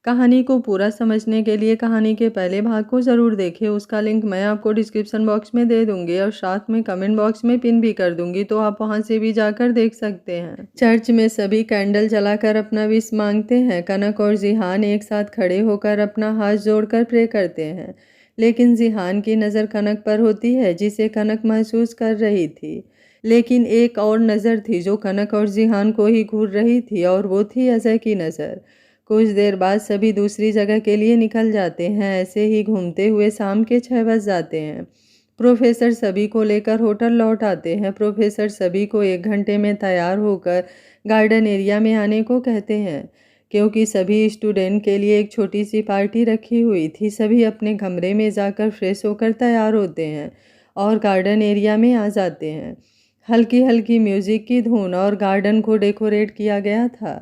कहानी को पूरा समझने के लिए कहानी के पहले भाग को ज़रूर देखें। उसका लिंक मैं आपको डिस्क्रिप्शन बॉक्स में दे दूंगी और साथ में कमेंट बॉक्स में पिन भी कर दूंगी, तो आप वहां से भी जाकर देख सकते हैं। चर्च में सभी कैंडल जलाकर अपना विश मांगते हैं। कनक और जिहान एक साथ खड़े होकर अपना हाथ जोड़कर प्रे करते हैं, लेकिन जिहान की नज़र कनक पर होती है, जिसे कनक महसूस कर रही थी। लेकिन एक और नज़र थी जो कनक और जिहान को ही घूर रही थी, और वो थी अजय की नज़र। कुछ देर बाद सभी दूसरी जगह के लिए निकल जाते हैं। ऐसे ही घूमते हुए शाम के 6 बज जाते हैं। प्रोफेसर सभी को लेकर होटल लौट आते हैं। प्रोफेसर सभी को 1 घंटे में तैयार होकर गार्डन एरिया में आने को कहते हैं, क्योंकि सभी स्टूडेंट के लिए एक छोटी सी पार्टी रखी हुई थी। सभी अपने कमरे में जाकर फ्रेश होकर तैयार होते हैं और गार्डन एरिया में आ जाते हैं। हल्की हल्की म्यूजिक की धुन और गार्डन को डेकोरेट किया गया था।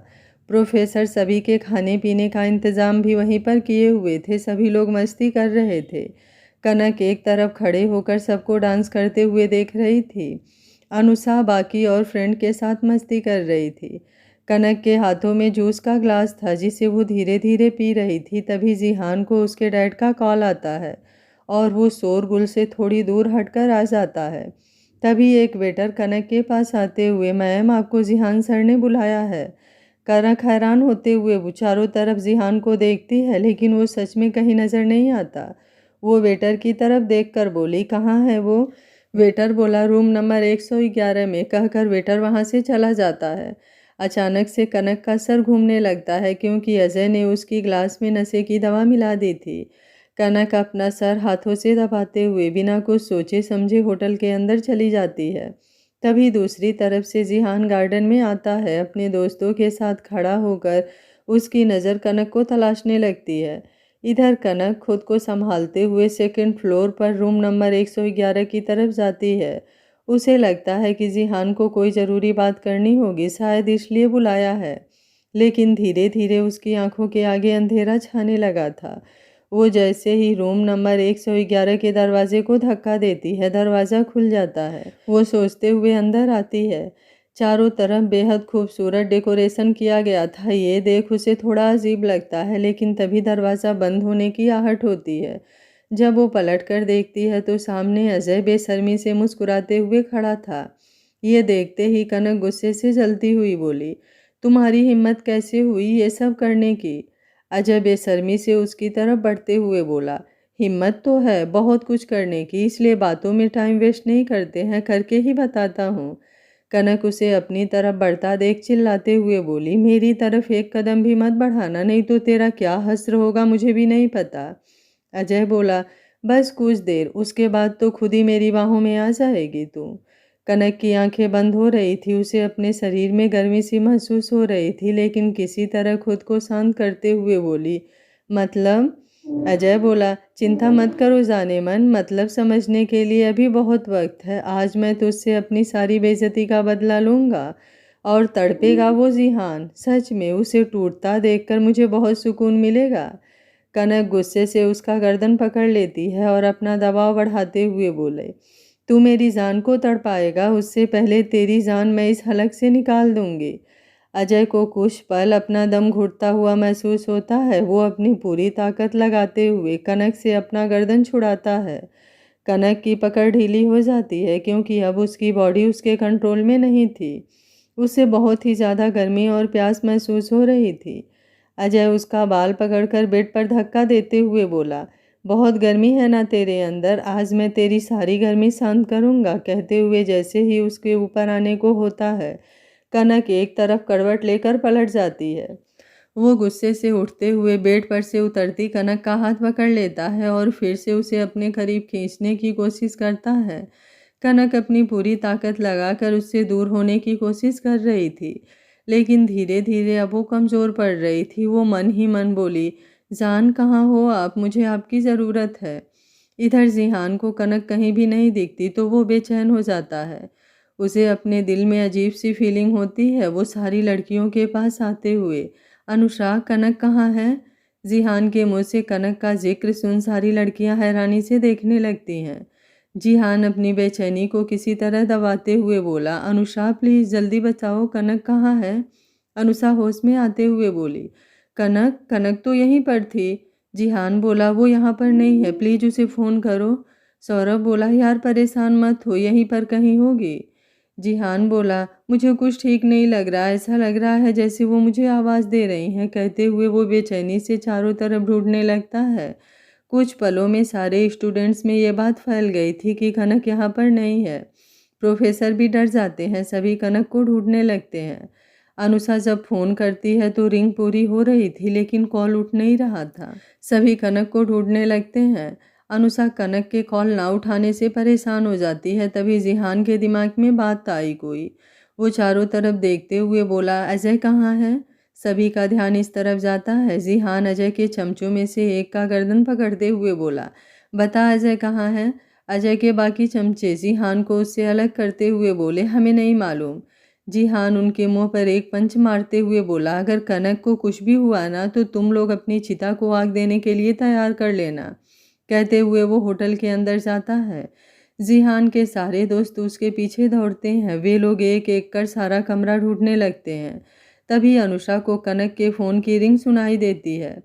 प्रोफेसर सभी के खाने पीने का इंतज़ाम भी वहीं पर किए हुए थे। सभी लोग मस्ती कर रहे थे। कनक एक तरफ खड़े होकर सबको डांस करते हुए देख रही थी। अनुषा बाकी और फ्रेंड के साथ मस्ती कर रही थी। कनक के हाथों में जूस का ग्लास था, जिसे वो धीरे धीरे पी रही थी। तभी जिहान को उसके डैड का कॉल आता है और वो शोरगुल से थोड़ी दूर हटकर आ जाता है। तभी एक वेटर कनक के पास आते हुए, मैम आपको जिहान सर ने बुलाया है। कनक हैरान होते हुए वो चारों तरफ जिहान को देखती है, लेकिन वो सच में कहीं नज़र नहीं आता। वो वेटर की तरफ देखकर बोली, कहाँ है वो? वेटर बोला, रूम नंबर 111 में, कहकर वेटर वहाँ से चला जाता है। अचानक से कनक का सर घूमने लगता है, क्योंकि अजय ने उसकी ग्लास में नशे की दवा मिला दी थी। कनक अपना सर हाथों से दबाते हुए बिना कुछ सोचे समझे होटल के अंदर चली जाती है। तभी दूसरी तरफ से जिहान गार्डन में आता है। अपने दोस्तों के साथ खड़ा होकर उसकी नज़र कनक को तलाशने लगती है। इधर कनक खुद को संभालते हुए सेकंड फ्लोर पर रूम नंबर 111 की तरफ जाती है। उसे लगता है कि जिहान को कोई ज़रूरी बात करनी होगी, शायद इसलिए बुलाया है। लेकिन धीरे धीरे उसकी आंखों के आगे अंधेरा छाने लगा था। वो जैसे ही रूम नंबर 111 के दरवाजे को धक्का देती है, दरवाज़ा खुल जाता है। वो सोचते हुए अंदर आती है। चारों तरफ बेहद खूबसूरत डेकोरेशन किया गया था। ये देख उसे थोड़ा अजीब लगता है, लेकिन तभी दरवाज़ा बंद होने की आहट होती है। जब वो पलट कर देखती है तो सामने अजय बेशर्मी से मुस्कुराते हुए खड़ा था। ये देखते ही कनक गुस्से से जलती हुई बोली, तुम्हारी हिम्मत कैसे हुई ये सब करने की? अजय बेशर्मी से उसकी तरफ बढ़ते हुए बोला, हिम्मत तो है बहुत कुछ करने की, इसलिए बातों में टाइम वेस्ट नहीं करते हैं, करके ही बताता हूँ। कनक उसे अपनी तरफ बढ़ता देख चिल्लाते हुए बोली, मेरी तरफ एक कदम भी मत बढ़ाना, नहीं तो तेरा क्या हश्र होगा मुझे भी नहीं पता। अजय बोला, बस कुछ देर, उसके बाद तो खुद ही मेरी बाहों में आ जाएगी तू। कनक की आंखें बंद हो रही थी। उसे अपने शरीर में गर्मी सी महसूस हो रही थी, लेकिन किसी तरह खुद को शांत करते हुए बोली, मतलब? अजय बोला, चिंता मत करो जाने मन, मतलब समझने के लिए अभी बहुत वक्त है। आज मैं तुझसे अपनी सारी बेइज्जती का बदला लूँगा। और तड़पेगा वो जिहान, सच में उसे टूटता देखकर मुझे बहुत सुकून मिलेगा। कनक गुस्से से उसका गर्दन पकड़ लेती है और अपना दबाव बढ़ाते हुए बोले, तू मेरी जान को तड़पाएगा, उससे पहले तेरी जान मैं इस हलक से निकाल दूंगी। अजय को कुछ पल अपना दम घुटता हुआ महसूस होता है। वो अपनी पूरी ताकत लगाते हुए कनक से अपना गर्दन छुड़ाता है। कनक की पकड़ ढीली हो जाती है, क्योंकि अब उसकी बॉडी उसके कंट्रोल में नहीं थी। उसे बहुत ही ज़्यादा गर्मी और प्यास महसूस हो रही थी। अजय उसका बाल पकड़कर बेड पर धक्का देते हुए बोला, बहुत गर्मी है ना तेरे अंदर, आज मैं तेरी सारी गर्मी शांत करूंगा। कहते हुए जैसे ही उसके ऊपर आने को होता है, कनक एक तरफ करवट लेकर पलट जाती है। वो गुस्से से उठते हुए बेड पर से उतरती कनक का हाथ पकड़ लेता है और फिर से उसे अपने करीब खींचने की कोशिश करता है। कनक अपनी पूरी ताकत लगाकर उससे दूर होने की कोशिश कर रही थी, लेकिन धीरे धीरे अब वो कमज़ोर पड़ रही थी। वो मन ही मन बोली, जान कहाँ हो आप, मुझे आपकी ज़रूरत है। इधर जिहान को कनक कहीं भी नहीं दिखती तो वो बेचैन हो जाता है। उसे अपने दिल में अजीब सी फीलिंग होती है। वो सारी लड़कियों के पास आते हुए, अनुषा कनक कहाँ है? जिहान के मुंह से कनक का जिक्र सुन सारी लड़कियां हैरानी से देखने लगती हैं। जिहान अपनी बेचैनी को किसी तरह दबाते हुए बोला, अनुषा प्लीज़ जल्दी बताओ कनक कहाँ है? अनुषा होश में आते हुए बोली, कनक कनक तो यहीं पर थी। जिहान बोला, वो यहाँ पर नहीं है, प्लीज उसे फ़ोन करो। सौरभ बोला, यार परेशान मत हो, यहीं पर कहीं होगी। जिहान बोला, मुझे कुछ ठीक नहीं लग रहा, ऐसा लग रहा है जैसे वो मुझे आवाज़ दे रही हैं। कहते हुए वो बेचैनी से चारों तरफ ढूंढने लगता है। कुछ पलों में सारे स्टूडेंट्स में ये बात फैल गई थी कि कनक यहाँ पर नहीं है। प्रोफेसर भी डर जाते हैं, सभी कनक को ढूंढने लगते हैं। अनुषा जब फ़ोन करती है तो रिंग पूरी हो रही थी लेकिन कॉल उठ नहीं रहा था। सभी कनक को ढूंढने लगते हैं। अनुषा कनक के कॉल ना उठाने से परेशान हो जाती है। तभी जिहान के दिमाग में बात आई कोई। वो चारों तरफ देखते हुए बोला, अजय कहाँ है? सभी का ध्यान इस तरफ जाता है। जिहान अजय के चमचों में से एक का गर्दन पकड़ते हुए बोला, बता अजय कहाँ है? अजय के बाकी चमचे जिहान को उससे अलग करते हुए बोले, हमें नहीं मालूम। जिहान उनके मुंह पर एक पंच मारते हुए बोला, अगर कनक को कुछ भी हुआ ना तो तुम लोग अपनी चिता को आग देने के लिए तैयार कर लेना। कहते हुए वो होटल के अंदर जाता है। जिहान के सारे दोस्त उसके पीछे दौड़ते हैं। वे लोग एक एक कर सारा कमरा ढूंढने लगते हैं। तभी अनुषा को कनक के फ़ोन की रिंग सुनाई देती है।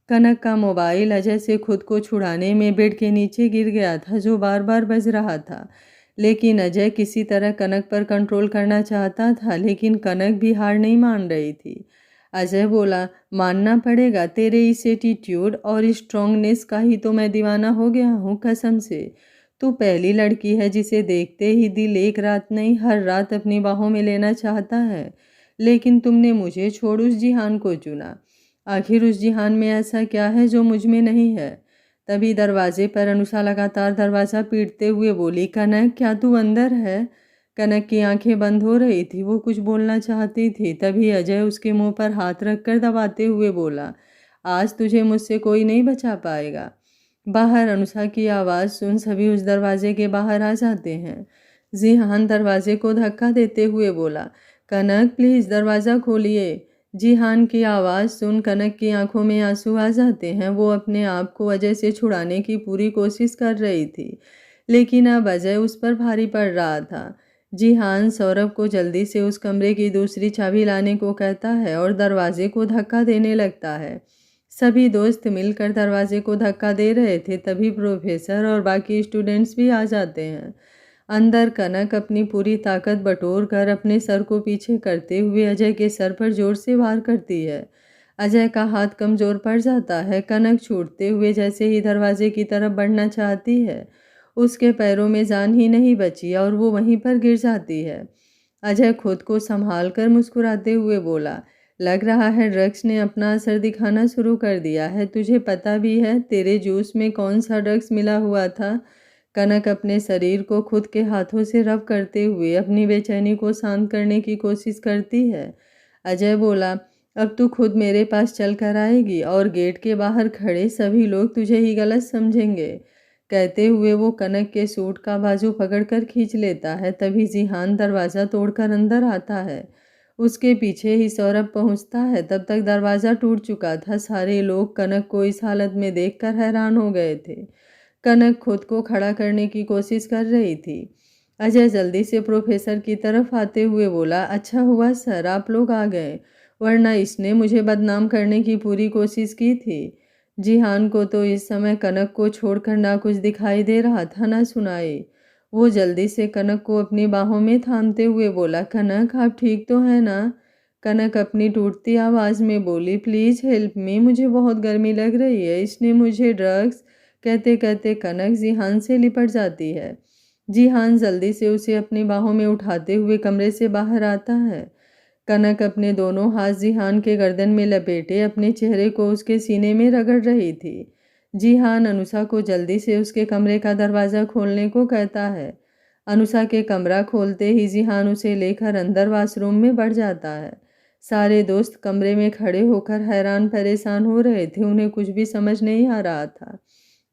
कनक का मोबाइल अजय से खुद को छुड़ाने में बेड के नीचे गिर गया था, जो बार बार बज रहा था। लेकिन अजय किसी तरह कनक पर कंट्रोल करना चाहता था, लेकिन कनक भी हार नहीं मान रही थी। अजय बोला, मानना पड़ेगा, तेरे इस एटीट्यूड और स्ट्रॉन्गनेस का ही तो मैं दीवाना हो गया हूँ, कसम से। तू पहली लड़की है जिसे देखते ही दिल एक रात नहीं हर रात अपनी बाहों में लेना चाहता है। लेकिन तुमने मुझे छोड़ उस जिहान को चुना। आखिर उस जिहान में ऐसा क्या है जो मुझ में नहीं है? तभी दरवाजे पर अनुषा लगातार दरवाज़ा पीटते हुए बोली, कनक क्या तू अंदर है? कनक की आंखें बंद हो रही थी, वो कुछ बोलना चाहती थी। तभी अजय उसके मुंह पर हाथ रखकर दबाते हुए बोला, आज तुझे मुझसे कोई नहीं बचा पाएगा। बाहर अनुषा की आवाज़ सुन सभी उस दरवाजे के बाहर आ जाते हैं। जिहान दरवाजे को धक्का देते हुए बोला, कनक प्लीज़ दरवाज़ा खोलिए। जिहान की आवाज़ सुन कनक की आंखों में आंसू आ जाते हैं। वो अपने आप को अजय से छुड़ाने की पूरी कोशिश कर रही थी, लेकिन अब अजय उस पर भारी पड़ रहा था। जिहान सौरभ को जल्दी से उस कमरे की दूसरी चाबी लाने को कहता है और दरवाजे को धक्का देने लगता है। सभी दोस्त मिलकर दरवाजे को धक्का दे रहे थे। तभी प्रोफेसर और बाकी स्टूडेंट्स भी आ जाते हैं। अंदर कनक अपनी पूरी ताकत बटोर कर अपने सर को पीछे करते हुए अजय के सर पर जोर से वार करती है। अजय का हाथ कमजोर पड़ जाता है। कनक छूटते हुए जैसे ही दरवाजे की तरफ बढ़ना चाहती है, उसके पैरों में जान ही नहीं बची और वो वहीं पर गिर जाती है। अजय खुद को संभाल कर मुस्कुराते हुए बोला, लग रहा है ड्रग्स ने अपना असर दिखाना शुरू कर दिया है। तुझे पता भी है तेरे जूस में कौन सा ड्रग्स मिला हुआ था? कनक अपने शरीर को खुद के हाथों से रब करते हुए अपनी बेचैनी को शांत करने की कोशिश करती है। अजय बोला, अब तू खुद मेरे पास चल कर आएगी और गेट के बाहर खड़े सभी लोग तुझे ही गलत समझेंगे। कहते हुए वो कनक के सूट का बाजू पकड़कर खींच लेता है। तभी जिहान दरवाज़ा तोड़कर अंदर आता है। उसके पीछे ही सौरभ पहुंचता है। तब तक दरवाज़ा टूट चुका था। सारे लोग कनक को इस हालत में देखकर हैरान हो गए थे। कनक खुद को खड़ा करने की कोशिश कर रही थी। अजय जल्दी से प्रोफेसर की तरफ आते हुए बोला, अच्छा हुआ सर आप लोग आ गए, वरना इसने मुझे बदनाम करने की पूरी कोशिश की थी। जिहान को तो इस समय कनक को छोड़कर ना कुछ दिखाई दे रहा था ना सुनाई। वो जल्दी से कनक को अपनी बाहों में थामते हुए बोला, कनक आप ठीक तो हैं ना? कनक अपनी टूटती आवाज़ में बोली, प्लीज़ हेल्प मी, मुझे बहुत गर्मी लग रही है, इसने मुझे ड्रग्स। कहते कहते कनक जिहान से लिपट जाती है। जिहान जल्दी से उसे अपनी बाहों में उठाते हुए कमरे से बाहर आता है। कनक अपने दोनों हाथ जिहान के गर्दन में लपेटे अपने चेहरे को उसके सीने में रगड़ रही थी। जिहान अनुषा को जल्दी से उसके कमरे का दरवाज़ा खोलने को कहता है। अनुषा के कमरा खोलते ही जिहान उसे लेकर अंदर वॉशरूम में बढ़ जाता है। सारे दोस्त कमरे में खड़े होकर हैरान परेशान हो रहे थे, उन्हें कुछ भी समझ नहीं आ रहा था।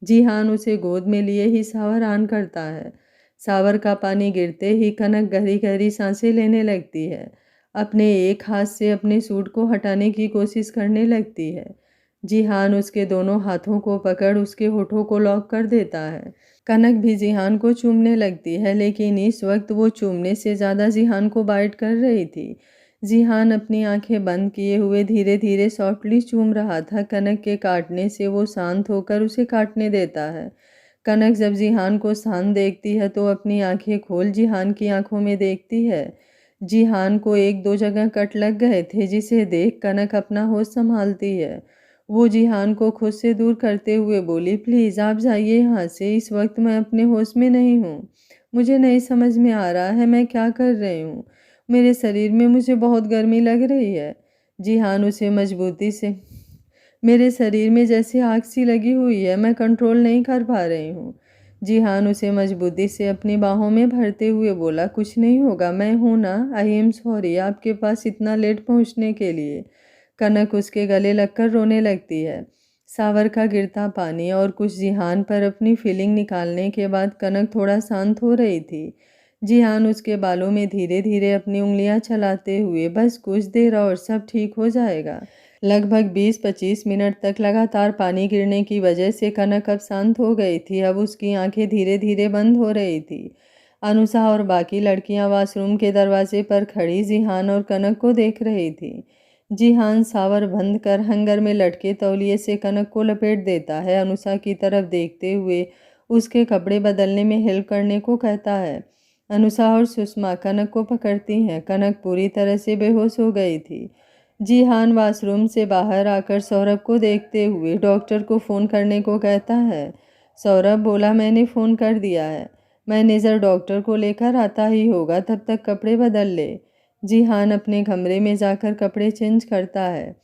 जिहान उसे गोद में लिए ही शावर ऑन करता है। शावर का पानी गिरते ही कनक गहरी गहरी सांसें लेने लगती है। अपने एक हाथ से अपने सूट को हटाने की कोशिश करने लगती है। जिहान उसके दोनों हाथों को पकड़ उसके होठों को लॉक कर देता है। कनक भी जिहान को चूमने लगती है, लेकिन इस वक्त वो चूमने से ज़्यादा जिहान को बाइट कर रही थी। जिहान अपनी आंखें बंद किए हुए धीरे धीरे सॉफ्टली चूम रहा था। कनक के काटने से वो शांत होकर उसे काटने देता है। कनक जब जिहान को शांत देखती है तो अपनी आंखें खोल जिहान की आंखों में देखती है। जिहान को एक दो जगह कट लग गए थे जिसे देख कनक अपना होश संभालती है। वो जिहान को खुद से दूर करते हुए बोली, प्लीज़ आप जाइए यहाँ से, इस वक्त मैं अपने होश में नहीं हूँ। मुझे नहीं समझ में आ रहा है मैं क्या कर रही हूँ। मेरे शरीर में मुझे बहुत गर्मी लग रही है। जिहान उसे मजबूती से, मेरे शरीर में जैसे आग सी लगी हुई है, मैं कंट्रोल नहीं कर पा रही हूँ। जिहान उसे मजबूती से अपनी बाहों में भरते हुए बोला, कुछ नहीं होगा, मैं हूँ ना, आई एम सॉरी आपके पास इतना लेट पहुँचने के लिए। कनक उसके गले लगकर रोने लगती है। सावर का गिरता पानी और कुछ जिहान पर अपनी फीलिंग निकालने के बाद कनक थोड़ा शांत हो रही थी। जिहान उसके बालों में धीरे धीरे अपनी उंगलियां चलाते हुए, बस कुछ देर और सब ठीक हो जाएगा। लगभग 20-25 मिनट तक लगातार पानी गिरने की वजह से कनक अब शांत हो गई थी। अब उसकी आंखें धीरे धीरे बंद हो रही थी। अनुषा और बाकी लड़कियां वॉशरूम के दरवाजे पर खड़ी जिहान और कनक को देख रही थी। जिहान शावर बंद कर हंगर में लटके तौलिए से कनक को लपेट देता है। अनुषा की तरफ देखते हुए उसके कपड़े बदलने में हेल्प करने को कहता है। अनुषा और सुषमा कनक को पकड़ती हैं। कनक पूरी तरह से बेहोश हो गई थी। जिहान वॉशरूम से बाहर आकर सौरभ को देखते हुए डॉक्टर को फ़ोन करने को कहता है। सौरभ बोला, मैंने फ़ोन कर दिया है, मैनेजर डॉक्टर को लेकर आता ही होगा, तब तक कपड़े बदल ले। जिहान अपने कमरे में जाकर कपड़े चेंज करता है।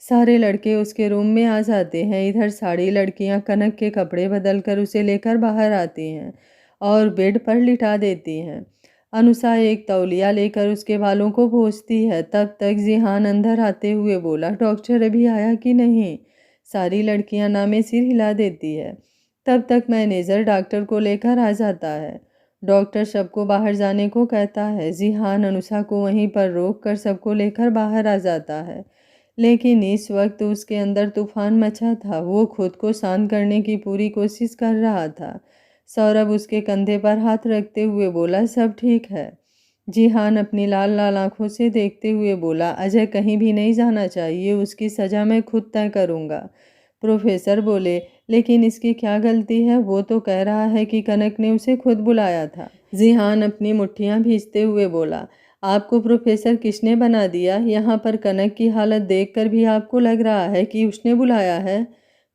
सारे लड़के उसके रूम में आ जाते हैं। इधर सारी लड़कियां कनक के कपड़े बदलकर उसे लेकर बाहर आती हैं और बेड पर लिटा देती हैं। अनुषा एक तौलिया लेकर उसके बालों को पोंछती है। तब तक जिहान अंदर आते हुए बोला, डॉक्टर अभी आया कि नहीं? सारी लड़कियां ना में सिर हिला देती है। तब तक मैनेजर डॉक्टर को लेकर आ जाता है। डॉक्टर सबको बाहर जाने को कहता है। जिहान अनुषा को वहीं पर रोक कर सबको लेकर बाहर आ जाता है। लेकिन इस वक्त उसके अंदर तूफान मचा था। वो खुद को शांत करने की पूरी कोशिश कर रहा था। सौरभ उसके कंधे पर हाथ रखते हुए बोला, सब ठीक है। जिहान अपनी लाल लाल आंखों से देखते हुए बोला, अजय कहीं भी नहीं जाना चाहिए, उसकी सज़ा मैं खुद तय करूँगा। प्रोफेसर बोले, लेकिन इसकी क्या गलती है? वो तो कह रहा है कि कनक ने उसे खुद बुलाया था। जिहान अपनी मुट्ठियाँ भींचते हुए बोला, आपको प्रोफेसर किसने बना दिया? यहाँ पर कनक की हालत देखकर भी आपको लग रहा है कि उसने बुलाया है?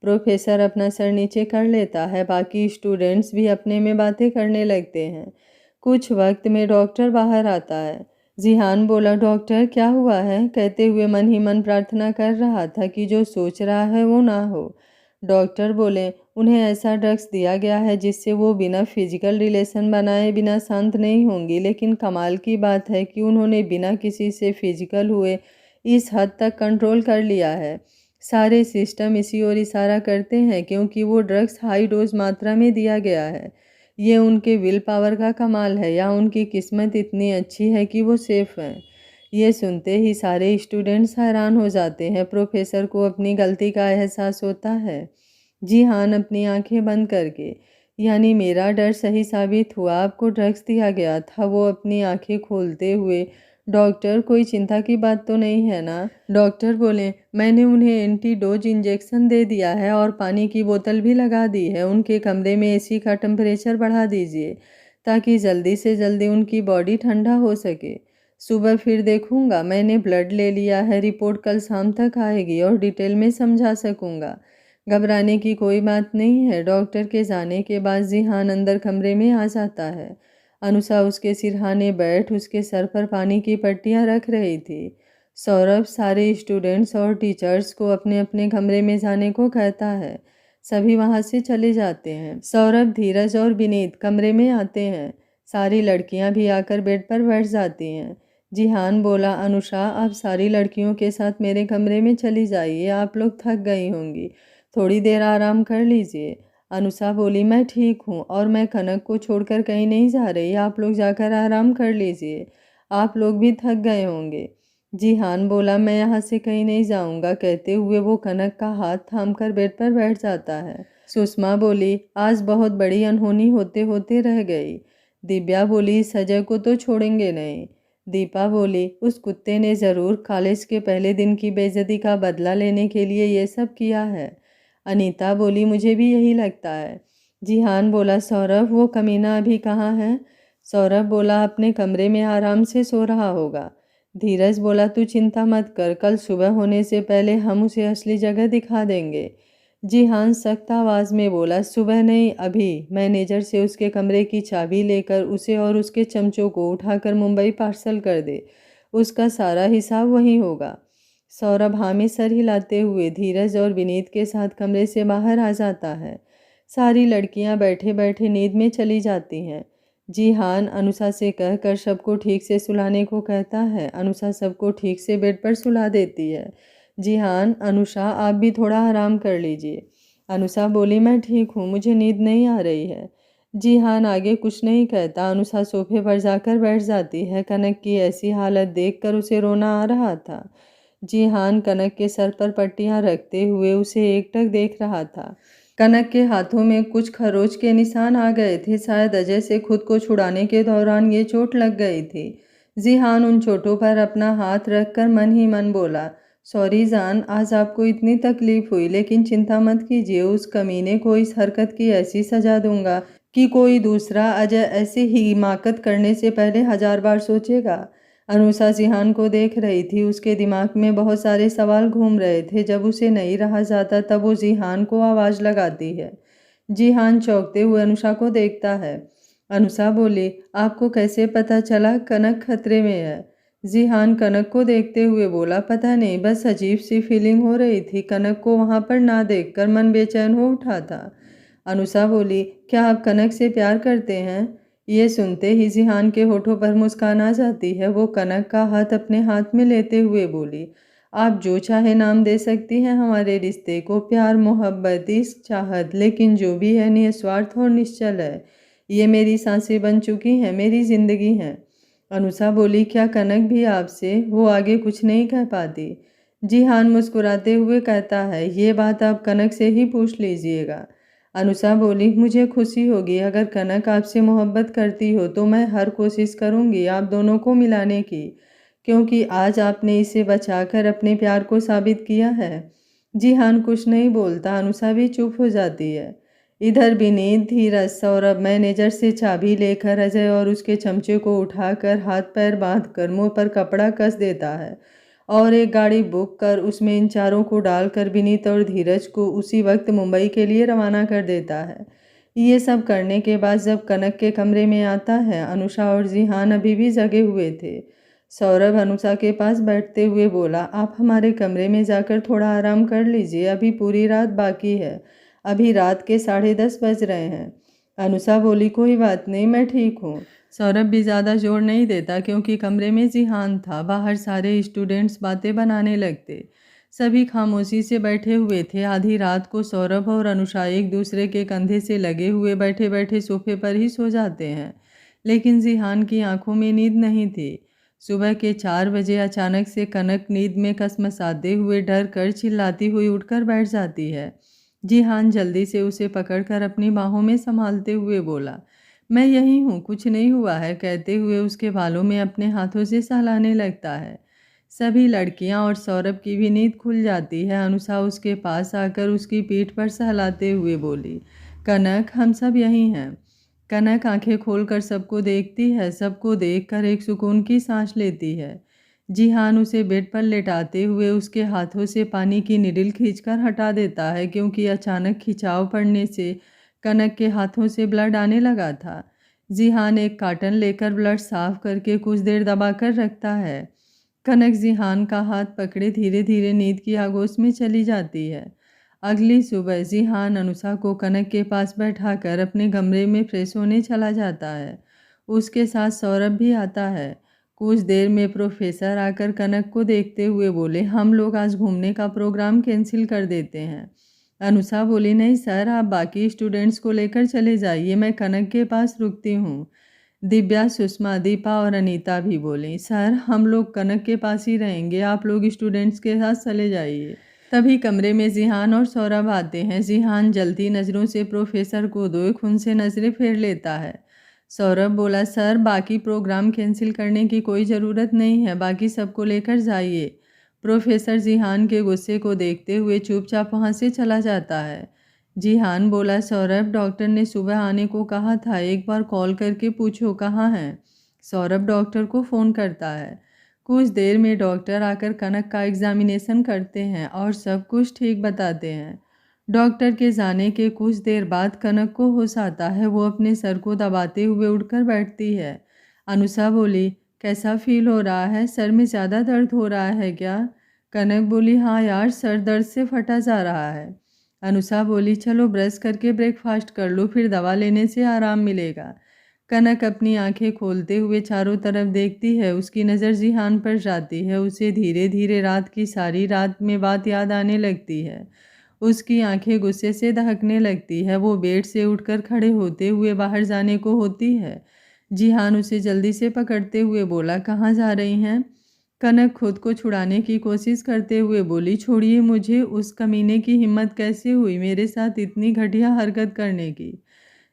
प्रोफेसर अपना सर नीचे कर लेता है। बाकी स्टूडेंट्स भी अपने में बातें करने लगते हैं। कुछ वक्त में डॉक्टर बाहर आता है। जिहान बोला, डॉक्टर क्या हुआ है? कहते हुए मन ही मन प्रार्थना कर रहा था कि जो सोच रहा है वो ना हो। डॉक्टर बोले, उन्हें ऐसा ड्रग्स दिया गया है जिससे वो बिना फिजिकल रिलेशन बनाए बिना शांत नहीं होंगी। लेकिन कमाल की बात है कि उन्होंने बिना किसी से फिजिकल हुए इस हद तक कंट्रोल कर लिया है। सारे सिस्टम इसी ओर इशारा करते हैं क्योंकि वो ड्रग्स हाई डोज मात्रा में दिया गया है। ये उनके विल पावर का कमाल है या उनकी किस्मत इतनी अच्छी है कि वो सेफ हैं। ये सुनते ही सारे स्टूडेंट्स हैरान हो जाते हैं। प्रोफेसर को अपनी गलती का एहसास होता है। जिहान अपनी आंखें बंद करके, यानी मेरा डर सही साबित हुआ, आपको ड्रग्स दिया गया था, वो अपनी आंखें खोलते हुए, डॉक्टर कोई चिंता की बात तो नहीं है ना? डॉक्टर बोले, मैंने उन्हें एंटीडोज इंजेक्शन दे दिया है और पानी की बोतल भी लगा दी है। उनके कमरे में एसी का टेम्परेचर बढ़ा दीजिए ताकि जल्दी से जल्दी उनकी बॉडी ठंडा हो सके। सुबह फिर देखूंगा। मैंने ब्लड ले लिया है, रिपोर्ट कल शाम तक आएगी और डिटेल में समझा सकूंगा। घबराने की कोई बात नहीं है। डॉक्टर के जाने के बाद जिहान अंदर कमरे में आ जाता है। अनुषा उसके सिरहाने बैठ उसके सर पर पानी की पट्टियां रख रही थी। सौरभ सारे स्टूडेंट्स और टीचर्स को अपने अपने कमरे में जाने को कहता है। सभी वहां से चले जाते हैं। सौरभ, धीरज और विनीत कमरे में आते हैं। सारी लड़कियां भी आकर बेड पर बैठ जाती हैं। जिहान बोला, अनुषा आप सारी लड़कियों के साथ मेरे कमरे में चली जाइए, आप लोग थक गई होंगी, थोड़ी देर आराम कर लीजिए। अनुषा बोली, मैं ठीक हूँ और मैं कनक को छोड़कर कहीं नहीं जा रही, आप लोग जाकर आराम कर लीजिए, आप लोग भी थक गए होंगे। जिहान बोला, मैं यहाँ से कहीं नहीं जाऊँगा। कहते हुए वो कनक का हाथ थामकर बेड पर बैठ जाता है। सुषमा बोली, आज बहुत बड़ी अनहोनी होते होते रह गई। दिव्या बोली, सजय को तो छोड़ेंगे नहीं। दीपा बोली, उस कुत्ते ने ज़रूर कॉलेज के पहले दिन की बेइज्जती का बदला लेने के लिए ये सब किया है। अनीता बोली, मुझे भी यही लगता है। जिहान बोला, सौरभ वो कमीना अभी कहाँ है? सौरभ बोला, अपने कमरे में आराम से सो रहा होगा। धीरज बोला, तू चिंता मत कर, कल सुबह होने से पहले हम उसे असली जगह दिखा देंगे। जिहान सख्त आवाज़ में बोला, सुबह नहीं अभी। मैनेजर से उसके कमरे की चाबी लेकर उसे और उसके चमचों को उठाकर मुंबई पार्सल कर दे, उसका सारा हिसाब वहीं होगा। सौरभ हाँ में सर हिलाते हुए धीरज और विनीत के साथ कमरे से बाहर आ जाता है। सारी लड़कियां बैठे बैठे नींद में चली जाती हैं। जिहान अनुषा से कहकर सबको ठीक से सुलाने को कहता है। अनुषा सबको ठीक से बेड पर सुला देती है। जिहान, अनुषा आप भी थोड़ा आराम कर लीजिए। अनुषा बोली, मैं ठीक हूँ, मुझे नींद नहीं आ रही है। जिहान आगे कुछ नहीं कहता। अनुषा सोफे पर जाकर बैठ जाती है। कनक की ऐसी हालत देखकर उसे रोना आ रहा था। जिहान कनक के सर पर पट्टियां रखते हुए उसे एकटक देख रहा था। कनक के हाथों में कुछ खरोच के निशान आ गए थे। शायद अजय से खुद को छुड़ाने के दौरान ये चोट लग गई थी। जिहान उन चोटों पर अपना हाथ रखकर मन ही मन बोला, सॉरी जान, आज आपको इतनी तकलीफ हुई, लेकिन चिंता मत कीजिए, उस कमीने को इस हरकत की ऐसी सजा दूंगा कि कोई दूसरा अजय ऐसे ही हिमाकत करने से पहले 1000 बार सोचेगा। अनुषा जिहान को देख रही थी। उसके दिमाग में बहुत सारे सवाल घूम रहे थे। जब उसे नहीं रहा जाता तब वो जिहान को आवाज़ लगाती है। जिहान चौंकते हुए अनुषा को देखता है। अनुषा बोली, आपको कैसे पता चला कनक खतरे में है? जिहान कनक को देखते हुए बोला, पता नहीं, बस अजीब सी फीलिंग हो रही थी। कनक को वहाँ पर ना देखकर मन बेचैन हो उठा था। अनुषा बोली, क्या आप कनक से प्यार करते हैं? ये सुनते ही जिहान के होठों पर मुस्कान आ जाती है। वो कनक का हाथ अपने हाथ में लेते हुए बोली, आप जो चाहे नाम दे सकती हैं हमारे रिश्ते को, प्यार, मोहब्बत, इश्क, चाहत, लेकिन जो भी है निस्वार्थ और निश्चल है। ये मेरी सांसें बन चुकी हैं, मेरी जिंदगी है। अनुषा बोली, क्या कनक भी आपसे? वो आगे कुछ नहीं कह पाती। जिहान मुस्कुराते हुए कहता है, ये बात आप कनक से ही पूछ लीजिएगा। अनुषा बोली, मुझे खुशी होगी अगर कनक आपसे मोहब्बत करती हो तो मैं हर कोशिश करूंगी आप दोनों को मिलाने की, क्योंकि आज आपने इसे बचाकर अपने प्यार को साबित किया है। जिहान कुछ नहीं बोलता। अनुषा भी चुप हो जाती है। इधर विनीत, धीरज, सौरभ मैनेजर से चाबी लेकर अजय और उसके चमचे को उठाकर हाथ पैर बांधकर मुंह पर कपड़ा कस देता है और एक गाड़ी बुक कर उसमें इन चारों को डालकर विनीत और धीरज को उसी वक्त मुंबई के लिए रवाना कर देता है। ये सब करने के बाद जब कनक के कमरे में आता है, अनुषा और जिहान अभी भी जगे हुए थे। सौरभ अनुषा के पास बैठते हुए बोला, आप हमारे कमरे में जाकर थोड़ा आराम कर लीजिए, अभी पूरी रात बाकी है। अभी रात के 10:30 बज रहे हैं। अनुषा बोली, कोई बात नहीं, मैं ठीक हूँ। सौरभ भी ज़्यादा जोर नहीं देता क्योंकि कमरे में जिहान था। बाहर सारे स्टूडेंट्स बातें बनाने लगते। सभी खामोशी से बैठे हुए थे। आधी रात को सौरभ और अनुषा एक दूसरे के कंधे से लगे हुए बैठे बैठे सोफे पर ही सो जाते हैं, लेकिन जिहान की आंखों में नींद नहीं थी। सुबह के 4 बजे अचानक से कनक नींद में कसमसाते हुए डर कर चिल्लाती हुई उठकर बैठ जाती है। जिहान जल्दी से उसे पकड़कर अपनी बाहों में संभालते हुए बोला, मैं यही हूँ, कुछ नहीं हुआ है, कहते हुए उसके बालों में अपने हाथों से सहलाने लगता है। सभी लड़कियां और सौरभ की भी नींद खुल जाती है। अनुषा उसके पास आकर उसकी पीठ पर सहलाते हुए बोली, कनक, हम सब यहीं हैं। कनक आंखें खोलकर सबको देखती है। सबको देखकर एक सुकून की सांस लेती है। जिहान उसे बेड पर लेटाते हुए उसके हाथों से पानी की निडिल खींचकर हटा देता है, क्योंकि अचानक खिंचाव पड़ने से कनक के हाथों से ब्लड आने लगा था। जिहान एक कार्टन लेकर ब्लड साफ करके कुछ देर दबाकर रखता है। कनक जिहान का हाथ पकड़े धीरे धीरे नींद की आगोश में चली जाती है। अगली सुबह जिहान अनुषा को कनक के पास बैठाकर अपने कमरे में फ्रेश होने चला जाता है। उसके साथ सौरभ भी आता है। कुछ देर में प्रोफेसर आकर कनक को देखते हुए बोले, हम लोग आज घूमने का प्रोग्राम कैंसिल कर देते हैं। अनुषा बोली, नहीं सर, आप बाकी स्टूडेंट्स को लेकर चले जाइए, मैं कनक के पास रुकती हूँ। दिव्या, सुषमा, दीपा और अनीता भी बोली, सर हम लोग कनक के पास ही रहेंगे, आप लोग स्टूडेंट्स के साथ चले जाइए। तभी कमरे में जिहान और सौरभ आते हैं। जिहान जल्दी नज़रों से प्रोफेसर को दो, उनसे नज़रें फेर लेता है। सौरभ बोला, सर बाकी प्रोग्राम कैंसिल करने की कोई ज़रूरत नहीं है, बाकी सबको लेकर जाइए। प्रोफेसर जिहान के गुस्से को देखते हुए चुपचाप वहाँ से चला जाता है। जिहान बोला, सौरभ डॉक्टर ने सुबह आने को कहा था, एक बार कॉल करके पूछो कहाँ हैं। सौरभ डॉक्टर को फ़ोन करता है। कुछ देर में डॉक्टर आकर कनक का एग्जामिनेशन करते हैं और सब कुछ ठीक बताते हैं। डॉक्टर के जाने के कुछ देर बाद कनक को होश आता है। वो अपने सर को दबाते हुए उठकर बैठती है। अनुषा बोली, कैसा फील हो रहा है? सर में ज़्यादा दर्द हो रहा है क्या? कनक बोली, हाँ यार, सर दर्द से फटा जा रहा है। अनुषा बोली, चलो ब्रश करके ब्रेकफास्ट कर लो, फिर दवा लेने से आराम मिलेगा। कनक अपनी आंखें खोलते हुए चारों तरफ देखती है। उसकी नज़र जिहान पर जाती है। उसे धीरे धीरे रात की सारी रात में बात याद आने लगती है। उसकी आंखें गुस्से से दहकने लगती है। वो बेड से उठकर खड़े होते हुए बाहर जाने को होती है। जिहान उसे जल्दी से पकड़ते हुए बोला, कहाँ जा रही हैं? कनक खुद को छुड़ाने की कोशिश करते हुए बोली, छोड़िए मुझे। उस कमीने की हिम्मत कैसे हुई मेरे साथ इतनी घटिया हरकत करने की?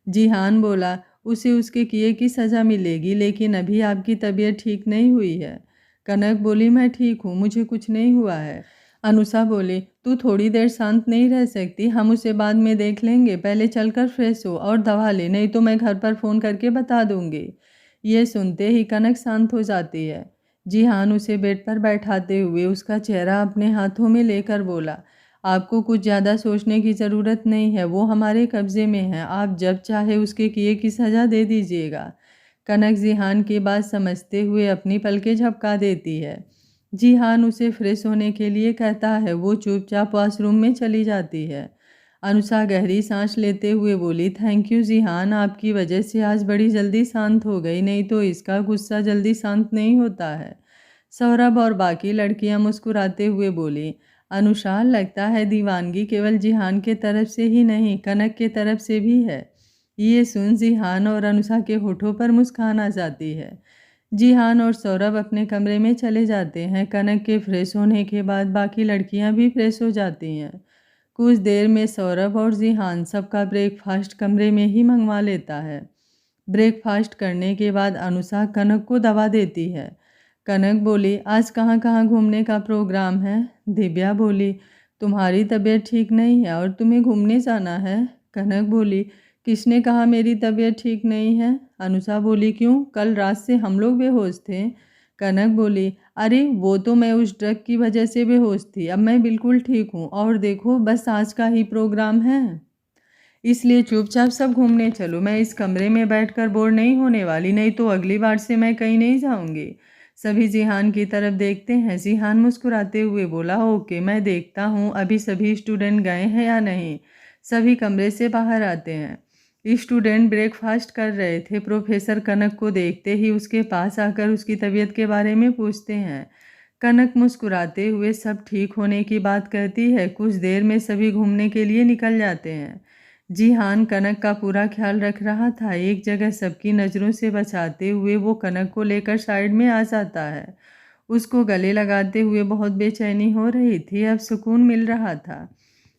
जिहान बोला, उसे उसके किए की सज़ा मिलेगी, लेकिन अभी आपकी तबीयत ठीक नहीं हुई है। कनक बोली, मैं ठीक हूँ, मुझे कुछ नहीं हुआ है। अनुषा बोली, तू थोड़ी देर शांत नहीं रह सकती? हम उसे बाद में देख लेंगे, पहले चलकर फ्रेश हो और दवा ले, नहीं तो मैं घर पर फ़ोन करके बता दूंगी। ये सुनते ही कनक शांत हो जाती है। जिहान उसे बेड पर बैठाते हुए उसका चेहरा अपने हाथों में लेकर बोला, आपको कुछ ज़्यादा सोचने की ज़रूरत नहीं है, वो हमारे कब्ज़े में है, आप जब चाहे उसके किए की सज़ा दे दीजिएगा। कनक जिहान की बात समझते हुए अपनी पलकें झपका देती है। जिहान उसे फ्रेश होने के लिए कहता है। वो चुपचाप वॉशरूम में चली जाती है। अनुषा गहरी सांस लेते हुए बोली, थैंक यू जिहान, आपकी वजह से आज बड़ी जल्दी शांत हो गई, नहीं तो इसका गुस्सा जल्दी शांत नहीं होता है। सौरभ और बाकी लड़कियां मुस्कुराते हुए बोली, अनुषा, लगता है दीवानगी केवल जिहान के तरफ से ही नहीं, कनक के तरफ से भी है। ये सुन जिहान और अनुषा के होठों पर मुस्कान आ जाती है। जिहान और सौरभ अपने कमरे में चले जाते हैं। कनक के फ्रेश होने के बाद बाकी लड़कियां भी फ्रेश हो जाती हैं। कुछ देर में सौरभ और जिहान सबका ब्रेकफास्ट कमरे में ही मंगवा लेता है। ब्रेकफास्ट करने के बाद अनुषा कनक को दवा देती है। कनक बोली, आज कहाँ कहाँ घूमने का प्रोग्राम है? दिव्या बोली, तुम्हारी तबीयत ठीक नहीं है और तुम्हें घूमने जाना है। कनक बोली, किसने कहा मेरी तबीयत ठीक नहीं है? अनुषा बोली, क्यों, कल रात से हम लोग बेहोश थे। कनक बोली, अरे वो तो मैं उस ड्रग की वजह से बेहोश थी, अब मैं बिल्कुल ठीक हूँ, और देखो बस आज का ही प्रोग्राम है, इसलिए चुपचाप सब घूमने चलो। मैं इस कमरे में बैठकर बोर नहीं होने वाली, नहीं तो अगली बार से मैं कहीं नहीं जाऊंगी। सभी जिहान की तरफ देखते हैं। जिहान मुस्कुराते हुए बोला, ओके, मैं देखता हूँ अभी सभी स्टूडेंट गए हैं या नहीं। सभी कमरे से बाहर आते हैं। स्टूडेंट ब्रेकफास्ट कर रहे थे। प्रोफेसर कनक को देखते ही उसके पास आकर उसकी तबीयत के बारे में पूछते हैं। कनक मुस्कुराते हुए सब ठीक होने की बात कहती है। कुछ देर में सभी घूमने के लिए निकल जाते हैं। जिहान कनक का पूरा ख्याल रख रहा था। एक जगह सबकी नज़रों से बचाते हुए वो कनक को लेकर साइड में आ जाता है। उसको गले लगाते हुए बहुत बेचैनी हो रही थी, अब सुकून मिल रहा था।